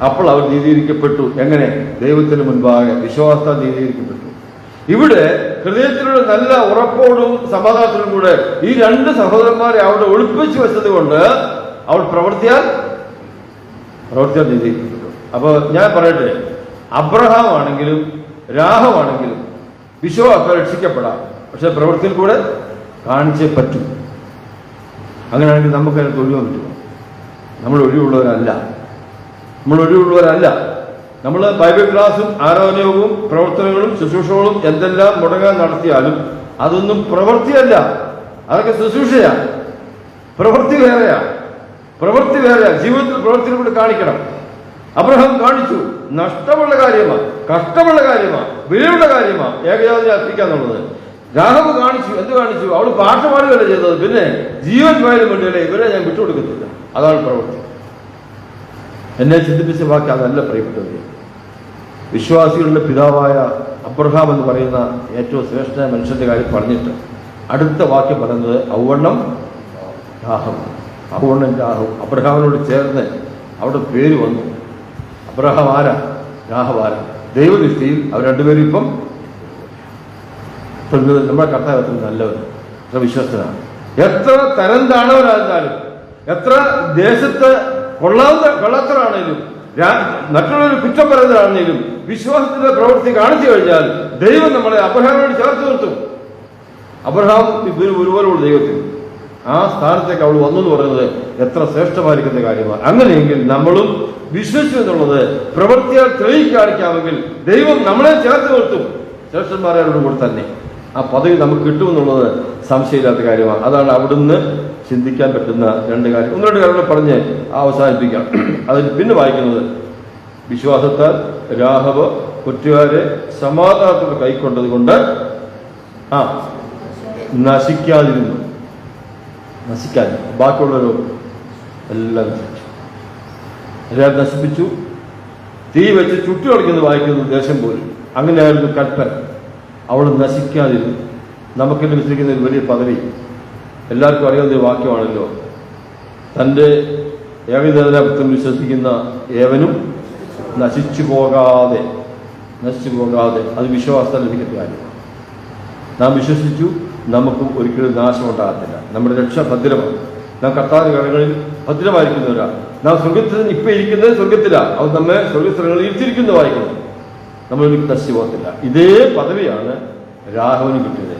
അപ്പോൾ അവർ നീതീകരിക്കപ്പെട്ടു. എങ്ങനെ? ദൈവത്തിന് മുൻപാകെ വിശ്വാസത്താൽ നീതീകരിക്കപ്പെട്ടു. ഇവിടെ ഹൃദയത്തിലുള്ള നല്ല ഉറപ്പോടും സമാധാനത്തിലും കൂടെ ഈ 2 സഹോദരന്മാരെ അവിടെ ഒളിപ്പിച്ചു വെച്ചത് കൊണ്ട് അവൾ പ്രവർത്തിയാൽ നീതീകരിക്കപ്പെട്ടു. അപ്പൊ ഞാൻ പറയട്ടെ, അബ്രഹാം ആണെങ്കിലും രാഹമാണെങ്കിലും വിശ്വാസം രക്ഷിക്കപ്പെടാം. പക്ഷെ പ്രവൃത്തിയിൽ കൂടെ കാണിച്ചേ പറ്റൂ. അങ്ങനെയാണെങ്കിൽ നമുക്ക് അതിനകത്ത് ഒഴിവാൻ പറ്റുമോ? നമ്മൾ ഒഴിവുള്ളവരല്ല. നമ്മൾ ബൈബിൾ ക്ലാസും ആരാധനവും പ്രവർത്തനങ്ങളും ശുശ്രൂഷകളും എന്തെല്ലാം മുടങ്ങാൻ നടത്തിയാലും അതൊന്നും പ്രവൃത്തിയല്ല. അതൊക്കെ ശുശ്രൂഷയാണ്. പ്രവൃത്തി വേറെയാണ്. ജീവിതത്തിൽ പ്രവൃത്തിയിൽ കൂടെ കാണിക്കണം. അബ്രഹാം കാണിച്ചു. നഷ്ടമുള്ള കാര്യമാണ്, കഷ്ടമുള്ള കാര്യമാണ്, വിലയുള്ള കാര്യമാണ് ഏകജാതി അർപ്പിക്കാന്നുള്ളത്. രാഹബ് കാണിച്ചു. എന്ത് കാണിച്ചു? അവൾ പാട്ട് പാടുകയല്ല ചെയ്തത്, പിന്നെ ജീവൻ പോയാലും വേണ്ടിയല്ലേ ഇവരെ ഞാൻ വിട്ടുകൊടുക്കത്തില്ല. അതാണ് പ്രവൃത്തി. എന്നെ ചിന്തിപ്പിച്ച വാക്ക് അതല്ല പ്രിയപ്പെട്ടവരെ. വിശ്വാസികളുടെ പിതാവായ അബ്രഹാം എന്ന് പറയുന്ന ഏറ്റവും ശ്രേഷ്ഠ മനുഷ്യന്റെ കാര്യം പറഞ്ഞിട്ട് അടുത്ത വാക്യം പറയുന്നത് ഔവണ്ണം രാഹം. അബ്രഹാമിനോട് ചേർന്ന് അവിടെ പേര് വന്നു. അബ്രഹാം ആരാ? രാഹബ് ആരാ? ദൈവദൃഷ്ടിയിൽ അവർ രണ്ടുപേരും ഇപ്പം നമ്മുടെ കർത്താവ് എത്ര നല്ലവൻ, എത്ര വിശ്വസ്തനാണ്. എത്ര തരം താണവരായിരുന്നാലും, എത്ര ദേശത്ത് കൊള്ളാത്തവരാണേലും, മറ്റുള്ളവർ കുറ്റം പറയുന്നവരാണെങ്കിലും വിശ്വാസത്തിന്റെ പ്രവൃത്തി കാണിച്ചു കഴിഞ്ഞാൽ ദൈവം നമ്മളെ അബ്രഹാമിനോട് ചേർത്ത് നിർത്തും. അബ്രഹാം ഒരുപോലുള്ള ദൈവത്തിൽ ആ സ്ഥാനത്തേക്ക് അവൾ വന്നു എന്ന് പറയുന്നത് എത്ര ശ്രേഷ്ഠമായിരിക്കുന്ന കാര്യമാണ്. അങ്ങനെയെങ്കിൽ നമ്മളും വിശ്വസിച്ചു എന്നുള്ളത് പ്രവൃത്തിയാൽ തെളിയിക്കാണിക്കാമെങ്കിൽ ദൈവം നമ്മളെ ചേർത്ത് നിർത്തും. ശ്രേഷ്ഠന്മാരോട് കൂടെ തന്നെ ആ പദവി നമുക്ക് കിട്ടുമെന്നുള്ളത് സംശയമില്ലാത്ത കാര്യമാണ്. അതാണ് അവിടുന്ന് ചിന്തിക്കാൻ പറ്റുന്ന രണ്ട് കാര്യം. ഒന്ന് രണ്ട് കാര്യങ്ങൾ പറഞ്ഞ് അവസാനിപ്പിക്കാം. അതിൽ പിന്നെ വായിക്കുന്നത്, വിശ്വാസത്താൽ രാഹബ് കുറ്റക്കാരെ സമാധാനത്തോടെ കൈക്കൊണ്ടത് കൊണ്ട് നശിക്കാതിരുന്നു. ബാക്കിയുള്ളവരോ എല്ലാം നശിപ്പിച്ചു. തീ വെച്ച് ചുറ്റു കളിക്കുന്നത് വായിക്കുന്നത് ദേശം പോലും. അങ്ങനെയായിരുന്നു കൽപ്പന. അവൾ നശിക്കാതിരുന്നു. നമുക്കെല്ലാം വിശ്വസിക്കുന്ന ഒരു വലിയ പദവി എല്ലാവർക്കും അറിയാവുന്ന ഒരു വാക്യമാണല്ലോ. തൻ്റെ ഏകദേവനാപുത്രൻ വിശ്വസിക്കുന്ന ഏവനും നശിച്ചു പോകാതെ അത് വിശ്വാസത്താൽ ലഭിക്കുന്ന കാര്യമാണ്. നാം വിശ്വസിച്ചു, നമുക്കും ഒരിക്കലും നാശമുണ്ടാകത്തില്ല. നമ്മുടെ രക്ഷ ഭദ്രമാണ്. നാം കർത്താവിന്റെ കരങ്ങളിൽ ഭദ്രമായിരിക്കുന്നവരാണ്. നാം സ്വർഗത്തിൽ ഇപ്പം ഇരിക്കുന്നത് സ്വർഗത്തിലാണ്. അത് നമ്മെ സ്വർഗസ്ഥലങ്ങളിൽ ഇരുത്തിരിക്കുന്ന വായിക്കുന്നു. നമ്മളൊരിക്കലും നശിച്ചു പോകത്തില്ല. ഇതേ പദവിയാണ് രാഹവന് കിട്ടിയത്.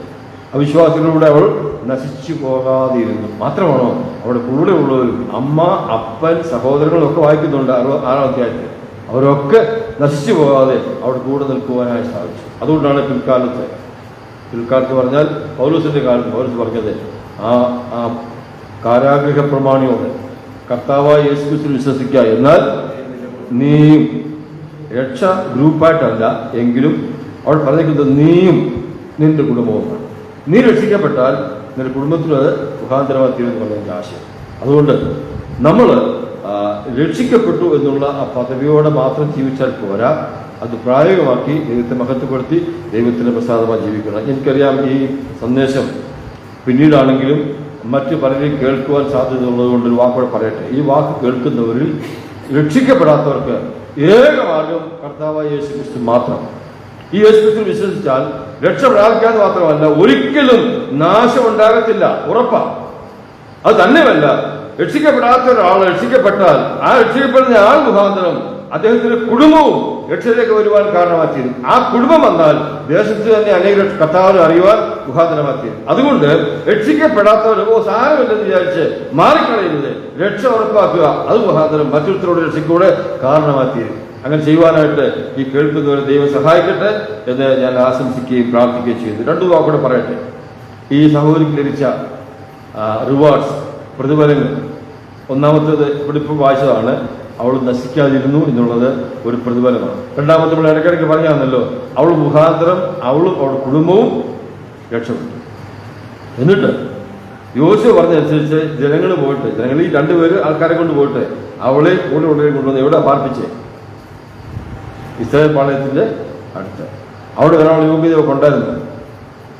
അവിശ്വാസികളിലൂടെ അവൾ നശിച്ചു പോകാതെയിരുന്നു. മാത്രമാണോ അവിടെ കൂടെ ഉള്ളവരും അമ്മ, അപ്പൻ, സഹോദരങ്ങളും ഒക്കെ വായിക്കുന്നുണ്ട് 6-ാം അധ്യായത്തിൽ. അവരൊക്കെ നശിച്ചു പോകാതെ അവിടെ കൂടെ നിൽക്കുവാനായി സാധിച്ചു. അതുകൊണ്ടാണ് പിൽക്കാലത്ത് പറഞ്ഞാൽ പൗലോസിന്റെ കാലത്ത് പൗലോസ് പറഞ്ഞത് ആ കാരാഗൃഹ പ്രമാണിയോട് കർത്താവായ യേശുക്രിസ്തുവിൽ വിശ്വസിക്കുക, എന്നാൽ നീയും രക്ഷ ഗ്രൂപ്പായിട്ടല്ല എങ്കിലും അവൾ പറഞ്ഞിരിക്കുന്നത് നീയും നിന്റെ കുടുംബവുമാണ്. നീ രക്ഷിക്കപ്പെട്ടാൽ നിന്റെ കുടുംബത്തിലും അത് മുഖാന്തരമായി തീരുമെന്ന് പറഞ്ഞതിൻ്റെ ആശയം. അതുകൊണ്ട് നമ്മൾ രക്ഷിക്കപ്പെട്ടു എന്നുള്ള ആ പദവിയോടെ മാത്രം ജീവിച്ചാൽ പോരാ, അത് പ്രായോഗികമാക്കി ദൈവത്തെ മഹത്വപ്പെടുത്തി ദൈവത്തിൻ്റെ പ്രസാദമായി ജീവിക്കണം. എനിക്കറിയാം ഈ സന്ദേശം പിന്നീടാണെങ്കിലും മറ്റു പലരെയും കേൾക്കുവാൻ സാധ്യതയുള്ളത് കൊണ്ട് ഒരു വാക്കോടെ പറയട്ടെ. ഈ വാക്ക് കേൾക്കുന്നവരിൽ രക്ഷിക്കപ്പെടാത്തവർക്ക് ഏക മാർഗം കർത്താവായ യേശുക്രിസ്തു മാത്രം. ഈ യേശുക്രിസ്തു വിശ്വസിച്ചാൽ രക്ഷ പ്രാപിക്കാതെ മാത്രമല്ല, ഒരിക്കലും നാശമുണ്ടാകത്തില്ല, ഉറപ്പാണ്. അത് തന്നെയല്ല, രക്ഷിക്കപ്പെടാത്ത ഒരാൾ രക്ഷിക്കപ്പെട്ടാൽ ആ രക്ഷിക്കപ്പെടുന്ന ആൾ മുഖാന്തരം അദ്ദേഹത്തിന്റെ കുടുംബവും രക്ഷയിലേക്ക് വരുവാൻ കാരണമാക്കിയിരുന്നു. ആ കുടുംബം വന്നാൽ ദേശത്ത് തന്നെ അനേക കർത്താവിനെ അറിയുവാൻ മുഖാന്തരമാക്കിയിരുന്നു. അതുകൊണ്ട് രക്ഷിക്കപ്പെടാത്തവർ സാരമില്ലെന്ന് വിചാരിച്ച് മാറിക്കളയുന്നത്, രക്ഷ ഉറപ്പാക്കുക, അത് മുഖാന്തരം മറ്റൊരുത്തരോട് രക്ഷയ്ക്കൂടെ കാരണമാക്കിയിരുന്നു. അങ്ങനെ ചെയ്യുവാനായിട്ട് ഈ കേൾക്കുന്നവരെ ദൈവം സഹായിക്കട്ടെ എന്ന് ഞാൻ ആശംസിക്കുകയും പ്രാർത്ഥിക്കുകയും ചെയ്യുന്നു. രണ്ടു വാക്കൂടെ പറയട്ടെ. ഈ സഹോദരിക്ക് ലഭിച്ച റിവാർഡ്സ്, പ്രതിഫലങ്ങൾ, ഒന്നാമത്തേത് ഇവിടെ ഇപ്പോൾ വായിച്ചതാണ്, അവൾ നശിക്കാതിരുന്നു എന്നുള്ളത് ഒരു പ്രതിഫലമാണ്. രണ്ടാമത്തെ നമ്മൾ ഇടയ്ക്കിടയ്ക്ക് പറഞ്ഞാണല്ലോ, അവൾ മുഖാന്തരം അവളും അവളുടെ കുടുംബവും രക്ഷപ്പെട്ടു. എന്നിട്ട് യോശുവ പറഞ്ഞതനുസരിച്ച് ജനങ്ങൾ ഈ രണ്ടുപേര് ആൾക്കാരെ കൊണ്ട് പോയിട്ട് അവളെ കൂടെ കൊണ്ടുവന്ന് എവിടെ പാർപ്പിച്ചേ? ഇസ്രായേൽ പാളയത്തിന്റെ അടുത്ത്. അവിടെ ഒരാൾ യോഗ്യത കൊണ്ടായിരുന്നു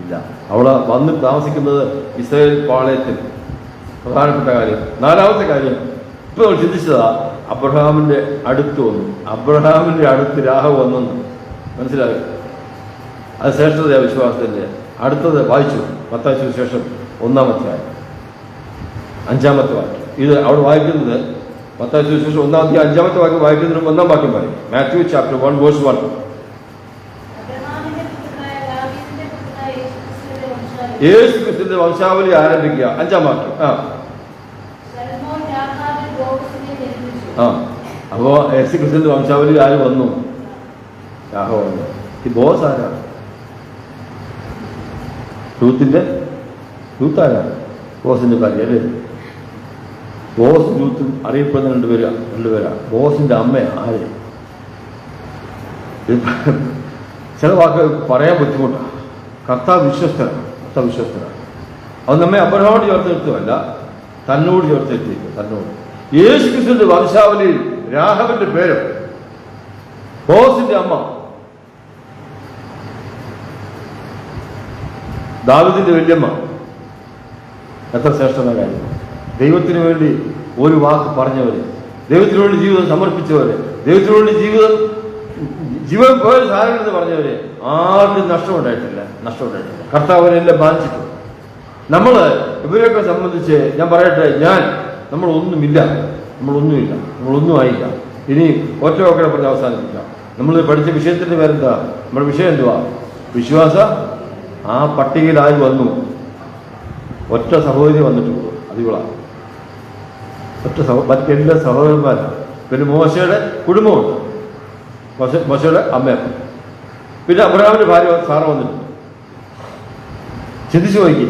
ഇല്ല. അവള് വന്ന് താമസിക്കുന്നത് ഇസ്രായേൽ പാളയത്തിൽ. പ്രധാനപ്പെട്ട കാര്യം. നാലാമത്തെ കാര്യം ഇപ്പൊ നമ്മൾ ചിന്തിച്ചതാ, അബ്രഹാമിന്റെ അടുത്ത് വന്നു. അബ്രഹാമിന്റെ അടുത്ത് രാഹവ് വന്നെന്ന് മനസ്സിലായി. അത് ശ്രേഷ്ഠതയാ വിശ്വാസത്തിന്റെ. അടുത്തത് വായിച്ചു മത്തായി സുവിശേഷം 1-ാം അധ്യായം 5-ാമത്തെ വാക്യം. ഇത് അവിടെ വായിക്കുന്നത് മത്തായി സുവിശേഷം 1-ാം അധ്യായം 5-ാമത്തെ വാക്യം വായിക്കുന്നതിന് 1-ാം വാക്യം പറയും. Matthew chapter 1 verse 1. യേശു ക്രിസ്തുവിന്റെ വംശാവലി ആരംഭിക്കുക. 5-ാം വാക്യം. അപ്പോ യേശു ക്രിസ്തുവിന്റെ വംശാവലി ആര് വന്നു? യാഹോവ വന്നു. ഈ ബോസ് ആരാണ്? രൂത്ത് ആരാണ്? ബോസിന്റെ ഭാര്യ അല്ലേ? ബോസും രൂത്തും അറിയപ്പെടുന്ന രണ്ടുപേരാ. ബോസിന്റെ അമ്മ ആര്? ചില വാക്കുകൾ പറയാൻ ബുദ്ധിമുട്ടാണ്. കർത്താവ് വിശ്വസ്തനാണ്. അത് നമ്മെ അബ്രഹാമോട് ചേർത്ത് നിർത്തുമല്ല, തന്നോട് ചേർത്ത് നിർത്തിയിരിക്കും. തന്നോട് യേശു ക്രിസ്തുവിന്റെ വംശാവലിയിൽ രാഹബിന്റെ പേര്, ബോസിന്റെ അമ്മ, ദാവീദിന്റെ വല്യമ്മ. എത്ര ശ്രേഷ്ഠമായ കാര്യം! ദൈവത്തിന് വേണ്ടി ഒരു വാക്ക് പറഞ്ഞവര്, ദൈവത്തിന് വേണ്ടി ജീവിതം സമർപ്പിച്ചവര്, ദൈവത്തിന് വേണ്ടി ജീവൻ പോയ സാധനങ്ങളെന്ന് പറഞ്ഞവര് ആർക്കും നഷ്ടമുണ്ടായിട്ടില്ല. കർത്താവിനെല്ലാം ബാധിച്ചിട്ടുണ്ട്. ഇവരെയൊക്കെ സംബന്ധിച്ച് ഞാൻ പറയട്ടെ, നമ്മളൊന്നുമില്ല, നമ്മളൊന്നും ആയില്ല. ഇനി ഒറ്റ വാക്കടെ പറഞ്ഞ് അവസാനിപ്പിക്കാം. നമ്മൾ പഠിച്ച വിഷയത്തിന്റെ പേരെന്താ? നമ്മുടെ വിഷയം എന്തുവാ? വിശ്വാസ. ആ പട്ടികയിൽ ആര് വന്നു? ഒറ്റ സഹോദരി വന്നിട്ടുള്ളൂ, അതിവളാണ്. മറ്റെല്ലാ സഹോദരന്മാരാണ്. പിന്നെ മോശയുടെ കുടുംബമുണ്ട്, മോശയുടെ അമ്മയാണ്. പിന്നെ അബ്രഹാമിന്റെ ഭാര്യ സാറ വന്നിട്ടുണ്ട്. ചിന്തിച്ചു നോക്കി,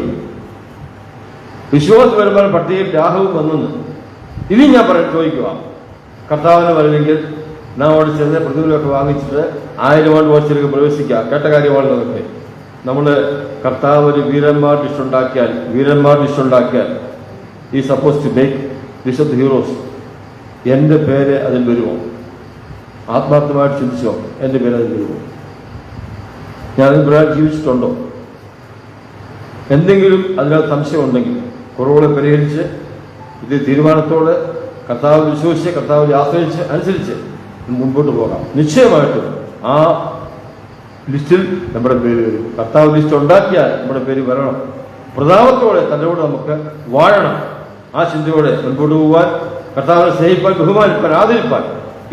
വിശ്വാസപരമായ പട്ടികയിൽ രാഹവും വന്നെന്ന്. ഇനി ഞാൻ ചോദിക്കുക, കർത്താവിന് വരണമെങ്കിൽ നാം അവിടെ ചെന്ന് പ്രതികൂലമൊക്കെ വാങ്ങിച്ചിട്ട് 1000 ആണ്ട് വർഷത്തിലേക്ക് പ്രവേശിക്കുക. കേട്ട കാര്യമാണതൊക്കെ. നമ്മൾ കർത്താവ് ഒരു വീരന്മാരുടെ ഇഷ്ടമുണ്ടാക്കിയാൽ ഈ suppose to make list of the heroes. എൻ്റെ പേര് അതിൽ വരുമോ? ആത്മാർത്ഥമായിട്ട് ചിന്തിച്ചോ, എൻ്റെ പേര് അതിൽ വരുമോ? ഞാനതിൽ പ്രകാരം ജീവിച്ചിട്ടുണ്ടോ? എന്തെങ്കിലും അതിനകത്ത് സംശയമുണ്ടെങ്കിൽ കുറവുകളെ പരിഹരിച്ച് ഇത് തീരുമാനത്തോട് കർത്താവ് വിശ്വസിച്ച് കർത്താവിനെ ആശ്രയിച്ച് അനുസരിച്ച് മുൻപോട്ട് പോകാം. നിശ്ചയമായിട്ടും ആ ലിസ്റ്റിൽ നമ്മുടെ പേര് വരും. കർത്താവ് ലിസ്റ്റ് ഉണ്ടാക്കിയാൽ നമ്മുടെ പേര് വരണം. പ്രതാപത്തോടെ തന്നോട് നമുക്ക് വാഴണം. ആ ചിന്തയോടെ മുൻപോട്ട് പോകാൻ, കർത്താവിനെ സ്നേഹിപ്പാൻ, ബഹുമാനിപ്പാൻ, ആദരിപ്പാൻ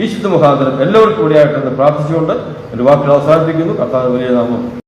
ഈ ചിന്ത മുഖാന്തരം എല്ലാവർക്കും ഇടയായിട്ടെന്ന് പ്രാർത്ഥിച്ചുകൊണ്ട് എൻ്റെ വാക്കുകൾ അവസാനിപ്പിക്കുന്നു. കർത്താവിന് വലിയ നാമം